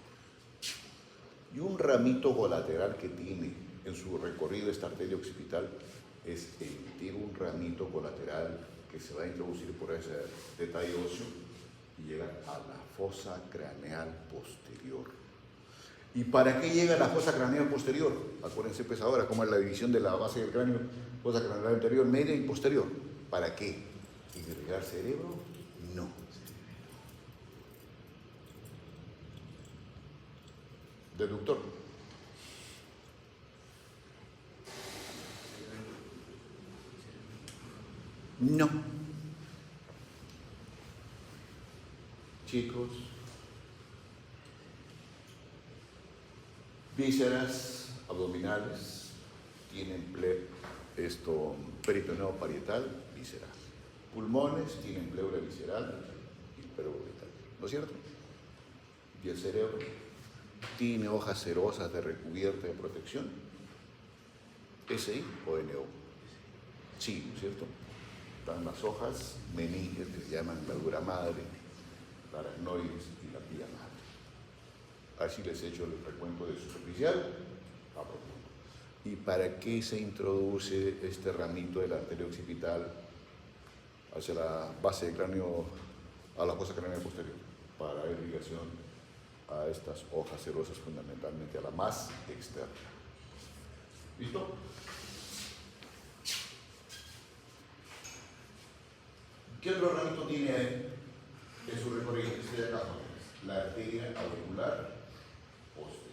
Y un ramito colateral que tiene en su recorrido esta arteria occipital es emitir un ramito colateral que se va a introducir por ese detalle óseo y llega a la fosa craneal posterior. ¿Y para qué llega a la fosa craneal posterior? Acuérdense pues ahora cómo es la división de la base del cráneo, fosa craneal anterior, media y posterior. ¿Para qué? ¿Irrigar cerebro? No. Deductor. No. Chicos. Vísceras abdominales tienen peritoneo parietal, visceral. Pulmones tienen pleura visceral y pleurorbital. ¿No es cierto? Y el cerebro tiene hojas cerosas de recubierta de protección. ¿SI o NO? Sí, ¿no es cierto? Están las hojas meninges que se llaman gladura madre, la aracnoides y la pía madre. Así les he hecho el recuento de superficial a profundo. ¿Y para qué se introduce este ramito de la arteria occipital hacia la base del cráneo, a la fosa craneal posterior? Para dar irrigación a estas hojas cerosas, fundamentalmente a la más externa. ¿Listo? ¿Qué otro ramito tiene en su recorrido? Este de acá, la arteria auricular posterior.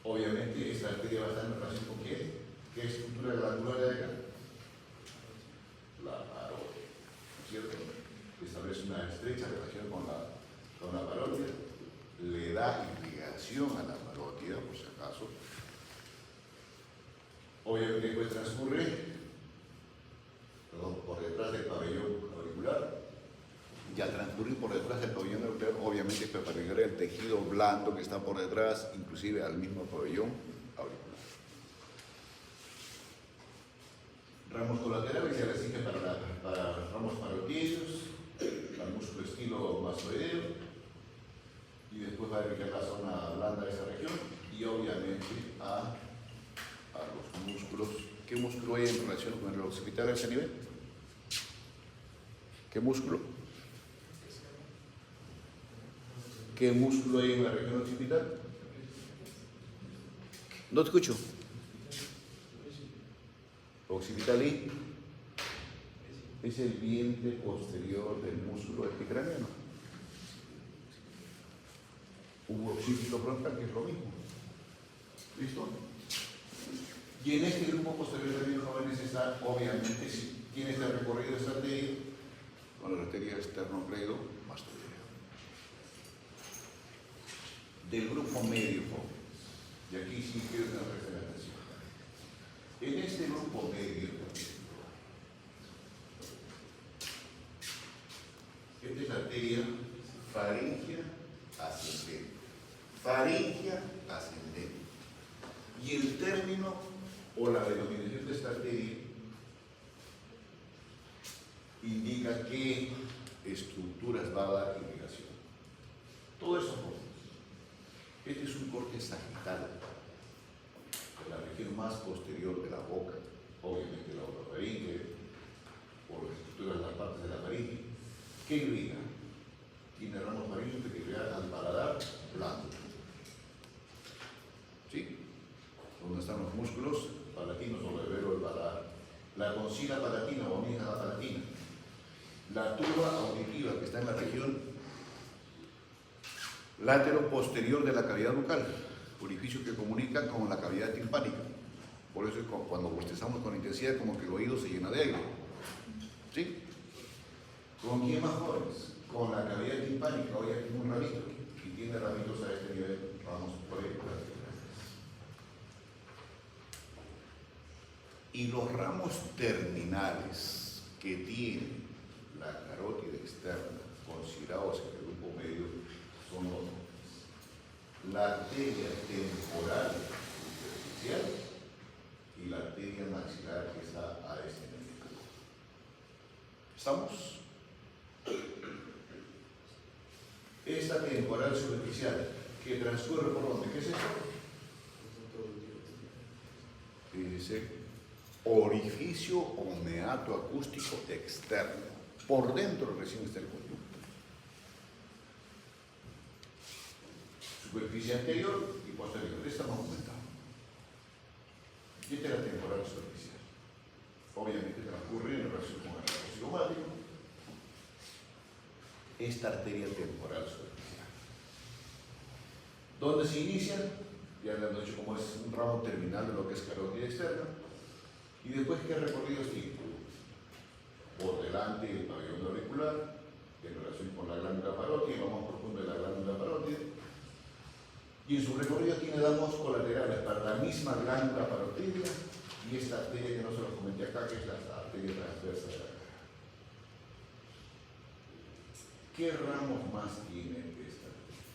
Obviamente, esta arteria va a estar en relación con ¿qué? ¿Qué estructura glandular de acá? La parótida, ¿no es cierto? Establece una estrecha relación con la parótida, le da irrigación a la parótida, por si acaso. Obviamente después transcurre por detrás del pabellón auricular, y al transcurrir por detrás del pabellón auricular, obviamente para llegar al tejido blando que está por detrás, inclusive al mismo pabellón auricular. Ramos colaterales ya les dije para ramos parotidios, al músculo estilo mastoideo, y después va a irrigar la zona blanda de esa región, y obviamente a los músculos. ¿Qué músculo hay en relación con el occipital a ese nivel? ¿Qué músculo? ¿Qué músculo hay en la región occipital? No te escucho. Occipital y es el vientre posterior del músculo epicraneano. Un occipito frontal, que es lo mismo. ¿Listo? Y en este grupo posterior de los jóvenes está, obviamente, si tiene este recorrido esta arteria, con la arteria esternocleidomastoidea. Del grupo medio, y aquí sí quiero que nos presten atención. En este grupo medio, esta es la arteria faringea ascendente. Faringea ascendente. Y el término o la denominación de esta arteria indica qué estructuras va a dar irrigación. Todo eso cortes. Este es un corte sagital de la región más posterior de la boca, obviamente la orofaringe, por las estructuras de las partes de la faringe. ¿Qué irriga? Tiene ramos faringe que irrigan al paladar blando. ¿Sí? Donde están los músculos palatinos o verbero del paladar. La concila palatina o amígdala palatina. La tuba auditiva que está en la región Látero posterior de la cavidad bucal, orificio que comunica con la cavidad timpánica. Por eso es cuando bostezamos con intensidad, como que el oído se llena de aire. ¿Sí? ¿Con quién más jóvenes? Con la cavidad timpánica. Hoy aquí un ramito. Y tiene ramitos a este nivel. Vamos por ahí. Y los ramos terminales que tiene la carótida externa, considerados en el grupo medio, son los nombres: la arteria temporal superficial y la arteria maxilar que está a este nivel. ¿Estamos? Esta temporal superficial que transcurre por donde, ¿qué es esto? Dice orificio o meato acústico externo. Por dentro recién está el conducto. Superficie anterior y posterior. Estamos comentando. Y esta es la temporal superficial. Obviamente transcurre en relación con el arco cigomático. Esta arteria temporal superficial. ¿Dónde se inicia? Ya le hemos dicho cómo es un ramo terminal de lo que es carótida externa. Y después, ¿qué recorridos tiene? Por delante el pabellón auricular, en relación con la glándula parótida, lo más profundo de la glándula parótida. Y en su recorrido tiene damos colaterales para la misma glándula parótida y esta arteria que no se lo comenté acá, que es la arteria transversa de la cara. ¿Qué ramos más tiene esta arteria?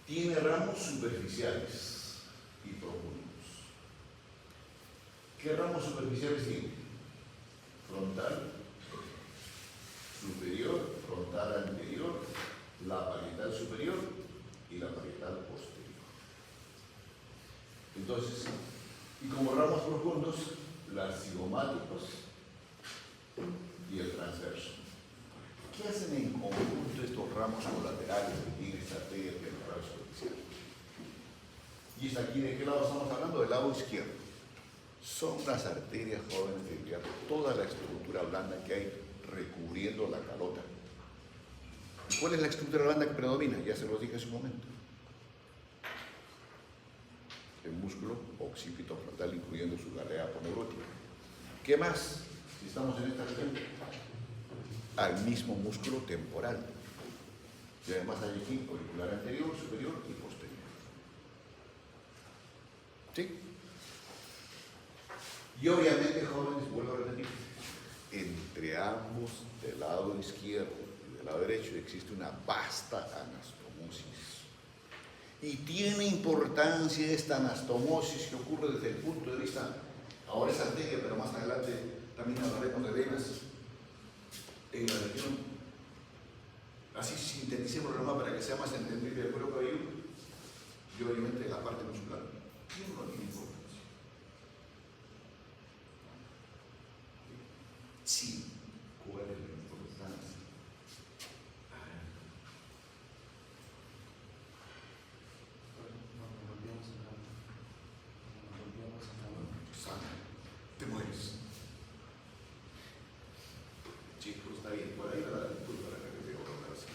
Tiene ramos superficiales y profundos. ¿Qué ramos superficiales tiene? Frontal, superior, frontal anterior, la parietal superior y la parietal posterior. Entonces, y como ramos profundos, los cigomáticos y el transverso. ¿Qué hacen en conjunto estos ramos colaterales que tiene esta arteria temporal superficial? ¿Y es aquí de qué lado estamos hablando? Del lado izquierdo. Son las arterias jóvenes del diablo, toda la estructura blanda que hay recubriendo la calota. ¿Cuál es la estructura blanda que predomina? Ya se los dije hace un momento. El músculo occipito frontal, incluyendo su galea aponeurótica. ¿Qué más? Si estamos en esta región, al mismo músculo temporal. Y además hay aquí auricular anterior, superior y posterior. ¿Sí? Y obviamente, jóvenes, vuelvo a repetir, entre ambos, del lado izquierdo y del lado derecho, existe una vasta anastomosis. Y tiene importancia esta anastomosis que ocurre desde el punto de vista, ahora es arteria, pero más adelante también hablaremos de venas en la región. Así sinteticemos nomás para que sea más entendible el cuero cabelludo y obviamente la parte muscular. ¿Quién no tiene importancia? Sí, ¿cuál es la importancia? Sana, te mueres. Chicos, está bien, por ahí va la disculpa para que te voy a hablar así.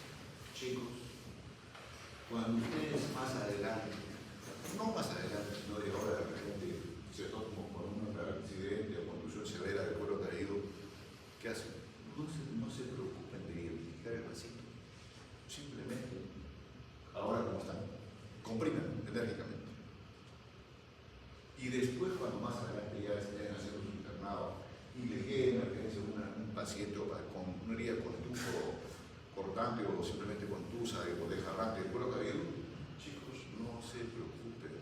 Chicos, cuando ustedes más adelante, no más adelante, sino de ahora de repente se toman con un accidente o contusión severa de cuero caído, ¿qué hacen? No se preocupen de identificar el vasito. Simplemente, ahora como están, comprimen enérgicamente. Y después, cuando más adelante ya estén haciendo su internado y le llegue en emergencia un paciente con una herida con tufo cortante o simplemente con tusa o desgarrante del cuero cabelludo, chicos, no se preocupen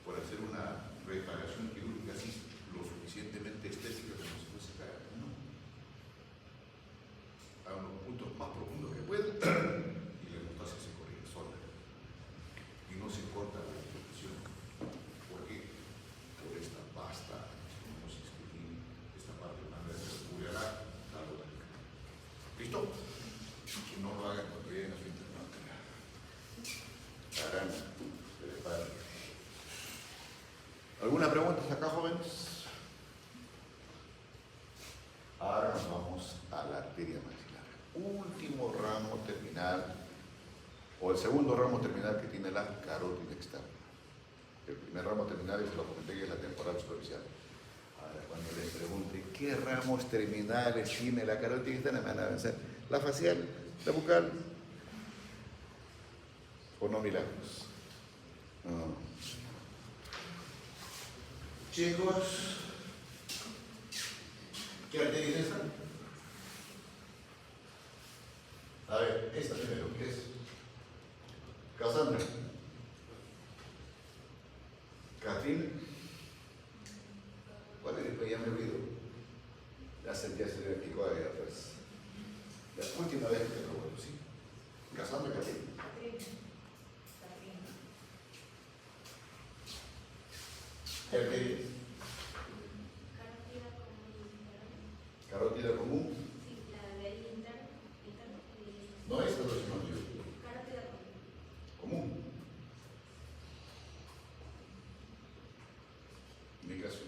por hacer una reparación quirúrgica así lo suficientemente estética que no se puede sacar. No. A los puntos más profundos que pueden y la hemostasia se corrige sola. Y no se corta la infección. ¿Por qué? Por esta vasta anastomosis que tiene esta parte blanda que recubrará la gota. ¿Listo? Que no lo hagan cuando lleguen a su internado. Harán, preparen. ¿Alguna pregunta hasta acá, jóvenes? Ahora nos vamos a la arteria maxilar. último ramo terminal, o el segundo ramo terminal que tiene la carótida externa. El primer ramo terminal, eso lo comenté, que es la temporal superficial. Ahora, cuando les pregunte qué ramos terminales tiene la carótida externa, me van a pensar, la facial, la bucal, o no milagros. No. Chicos, ¿qué arteria es esta? A ver, esta primero, ¿qué es? Cassandra. Catherine. ¿Cuál es? Pues ya me olvido. Ya se le explicó a ella, pues. La última vez que lo vuelvo, sí. Cassandra, Catherine. ¿Qué arteria es? Carótida común. Sí, la de ahí interna. No, esta no es una yo. Carótida Común. En mi caso,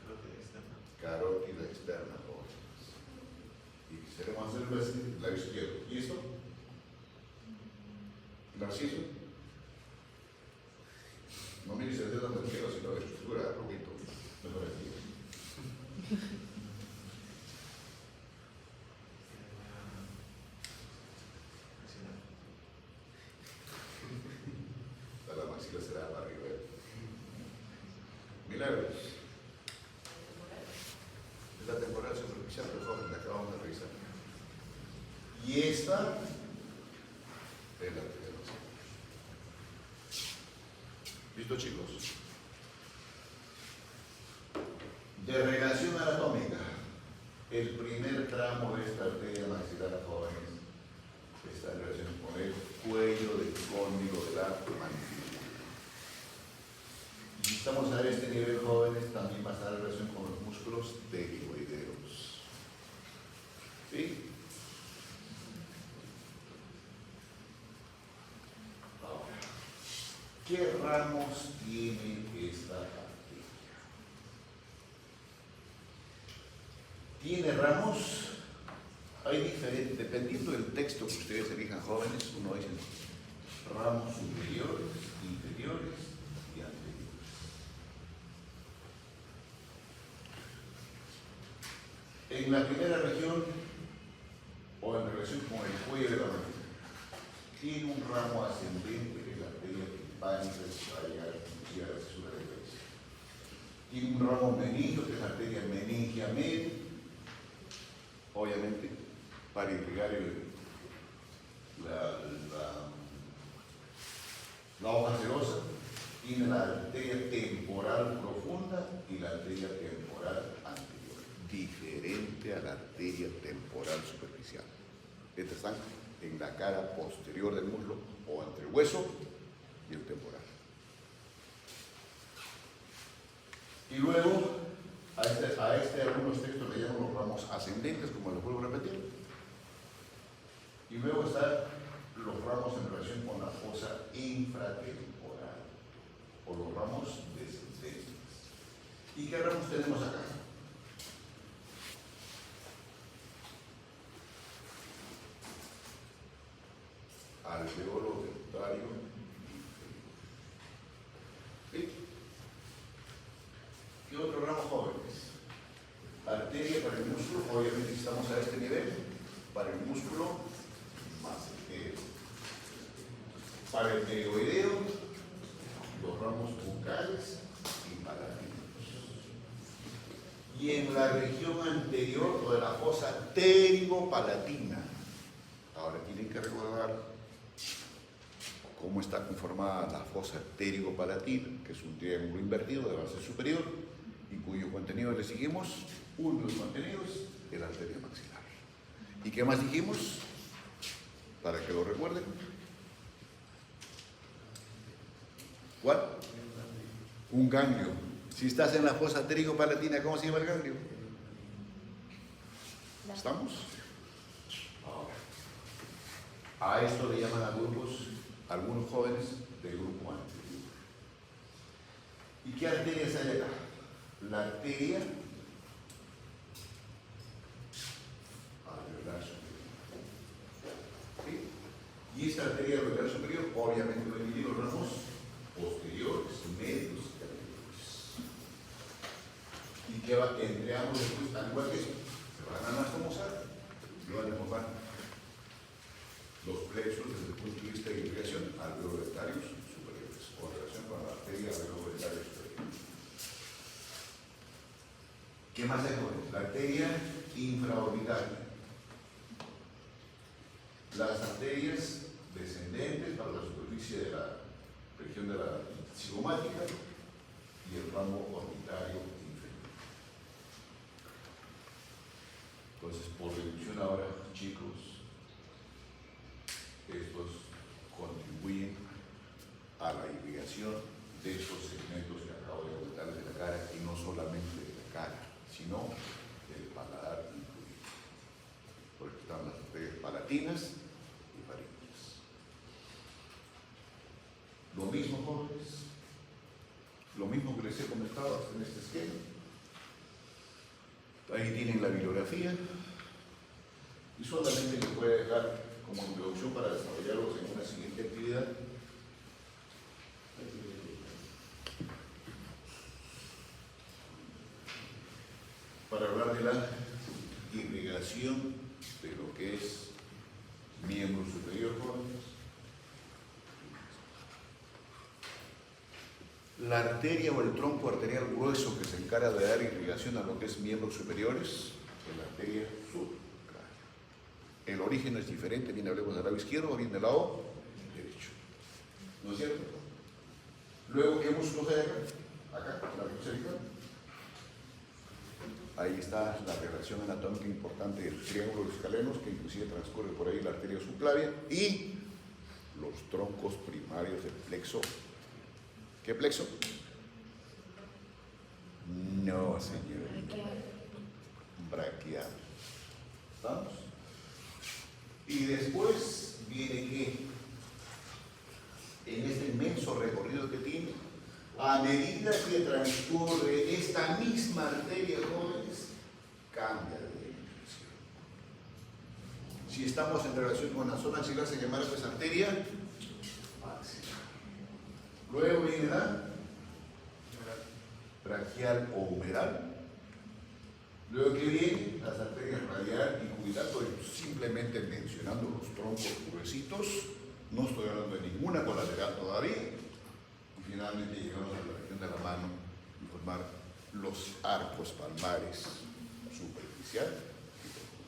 Carótida externa. carótida externa. Y queremos hacerlo así, labio izquierdo. ¿Y esto? Narciso. No mires el dedo donde quiero, sino de estructura, Rubito. Mejor así. La maxila será para arriba. Milagros. Es la temporada superficial que joven, la acabamos de revisar. Y esta es la arteria maxilar. ¿Listo, chicos? De relación anatómica, el primer tramo de esta arteria maxilar, jóvenes, está en relación con el cuello del cóndilo de la mandíbula. Y si estamos a este nivel, jóvenes, también va a estar en relación con los músculos pterigoideos. ¿Sí? Ahora, ¿qué ramos tiene esta arteria? Tiene ramos. Hay diferentes, dependiendo del texto que ustedes elijan, jóvenes, uno dice ramos superiores, inferiores y anteriores. En la primera región, o en relación con el cuello de la mandíbula, tiene un ramo ascendente que es la arteria timpánica, que va a llegar inclusive a la cesura de cabeza. Tiene un ramo meningio, que es la arteria meningia media, obviamente, para irrigar la hoja serosa. Tiene la arteria temporal profunda y la arteria temporal anterior, diferente a la arteria temporal superficial. Estas están en la cara posterior del muslo o entre el hueso y el temporal. Y luego, a este algunos textos le llaman los ramos ascendentes, como les vuelvo a repetir. Y luego están los ramos en relación con la fosa infratemporal, o los ramos descendentes. ¿Y qué ramos tenemos acá? Alveolo dentario inferior. ¿Sí? ¿Qué otro ramo, jóvenes? Arteria para el músculo, obviamente estamos a este nivel, para el músculo masentero. Para el pterigoideo, los ramos bucales y palatinos. Y en la región anterior, o de la fosa pterigopalatina. Ahora tienen que recordar cómo está conformada la fosa pterigopalatina, que es un triángulo invertido de base superior y cuyo contenido le seguimos, uno de los contenidos es la arteria maxilar. ¿Y qué más dijimos? Para que lo recuerden. ¿Cuál? Un ganglio. Si estás en la fosa pterigopalatina, ¿cómo se llama el ganglio? ¿Estamos? A esto le llaman a grupos, algunos jóvenes del grupo anterior. ¿Y qué arterias hay acá? La arteria esta arteria radial superior, obviamente lo dividimos en ramos posteriores, medios y anteriores. Y que entre ambos después, al igual que eso, se van a anastomosar y van a formar los plexos desde el punto de vista de irrigación alveolo-uretarios superiores, o en relación con la arteria alveolo-uretaria superior. ¿Qué más hay con esto? La arteria infraorbital. Las arterias descendentes para la superficie de la región de la cigomática y el ramo orbitario inferior. Entonces, por reducción ahora, chicos, estos contribuyen a la irrigación de estos segmentos que acabo de comentarles de la cara, y no solamente de la cara, sino del paladar incluido. Porque están las arterias palatinas y faríneas. Lo mismo, jóvenes, lo mismo que les he comentado en este esquema. Ahí tienen la bibliografía y solamente les voy a dejar como introducción para desarrollarlos en una siguiente actividad. Para hablar de la irrigación de lo que es miembro superior, jóvenes. La arteria o el tronco arterial grueso que se encarga de dar irrigación a lo que es miembros superiores es la arteria subclaviana. El origen es diferente, viene hablemos del lado izquierdo o viene del lado derecho. ¿No es cierto? Luego, ¿qué músculos hay acá? Acá, la región cervical. Ahí está la relación anatómica importante del triángulo de escalenos, que inclusive transcurre por ahí la arteria subclavia, y los troncos primarios del plexo. ¿Qué plexo? No, señor. Braquial. ¿Estamos? Y después viene que en este inmenso recorrido que tiene, a medida que transcurre esta misma arteria, jóvenes, cambia de dirección. Si estamos en relación con la zona axilar, se llamará pues arteria axilar. Luego viene la braquial o humeral. Luego que viene las arterias radial y cubital, estoy simplemente mencionando los troncos gruesitos, no estoy hablando de ninguna colateral todavía. Y finalmente llegamos a la región de la mano y formar los arcos palmares superficial y profundo.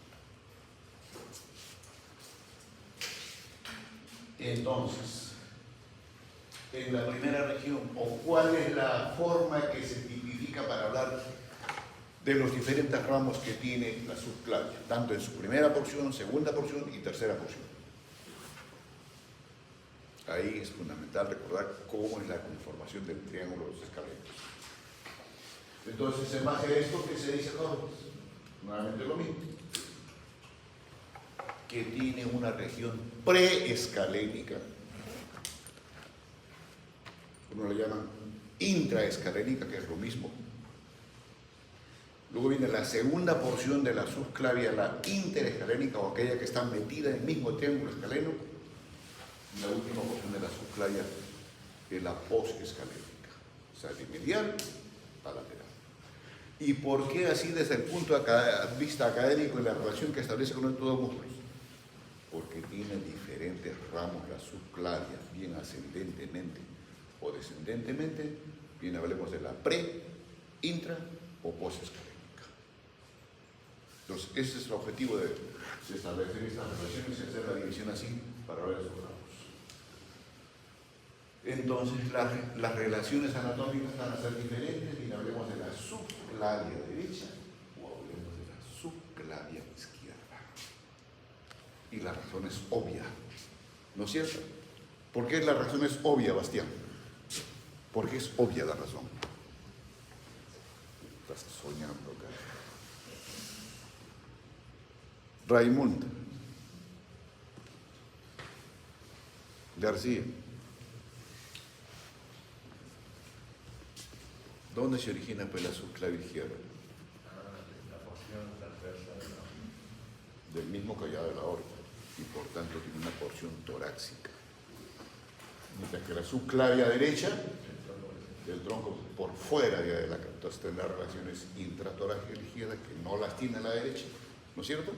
Entonces, en la primera región, o cuál es la forma que se tipifica para hablar de los diferentes ramos que tiene la subclavia, tanto en su primera porción, segunda porción y tercera porción. Ahí es fundamental recordar cómo es la conformación del triángulo de los escalenos. Entonces, en base a esto, ¿qué se dice, jóvenes? Nuevamente lo mismo. Que tiene una región preescalénica. Uno le llaman intraescalénica, que es lo mismo. Luego viene la segunda porción de la subclavia, la interescalénica, o aquella que está metida en el mismo triángulo escaleno. Y la última porción de la subclavia es la posescalénica, o sea, de medial a lateral. ¿Y por qué así desde el punto de vista académico y la relación que establece con estos dos músculos? Porque tiene diferentes ramos la subclavia, bien ascendentemente o descendentemente, bien hablemos de la pre, intra o posescalénica. Entonces, ese es el objetivo de establecer estas relaciones y hacer la división así para ver esos ramos. Entonces, las relaciones anatómicas van a ser diferentes, bien hablemos de la subclavia derecha o hablemos de la subclavia izquierda. Y la razón es obvia, ¿no es cierto? ¿Por qué la razón es obvia, Bastián? Porque es obvia la razón. Estás soñando, cara. Raimundo García. ¿Dónde se origina pues la subclavia izquierda? La porción transversa Del mismo callado de la órbita. y por tanto tiene una porción torácica. Mientras que la subclavia derecha del tronco por fuera ya de la cabeza, entonces tendrá relaciones intratorácicas ligeras que no las tiene a la derecha, ¿no es cierto?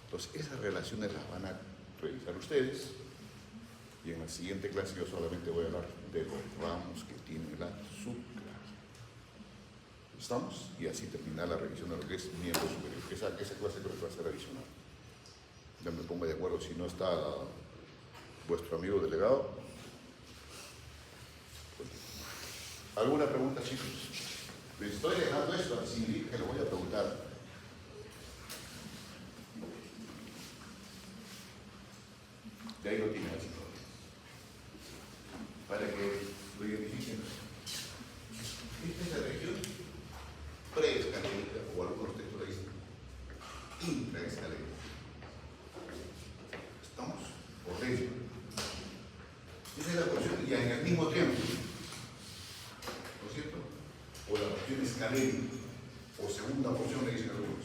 Entonces esas relaciones las van a revisar ustedes y en la siguiente clase yo solamente voy a hablar de los ramos que tiene la subclavia. ¿Estamos? Y así terminar la revisión de lo que es miembro superior. Esa clase creo que va a ser adicional. Ya me pongo de acuerdo si no está vuestro amigo delegado. ¿Alguna pregunta, chicos? Les estoy dejando esto así, que lo voy a preguntar. De ahí lo tienen así. Para que lo identifiquen. Esta es la región preescalénica, o algunos textos le dicen intraescalénica. ¿Estamos? Por dentro. Esa es la porción, y en el mismo tiempo. ¿No es cierto? O la porción escalénica, o segunda porción le dicen algunos,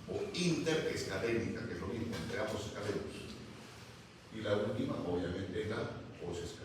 o interescalénica, que es lo mismo, entre ambos escaleros. Y la última, obviamente, es la posescalénica.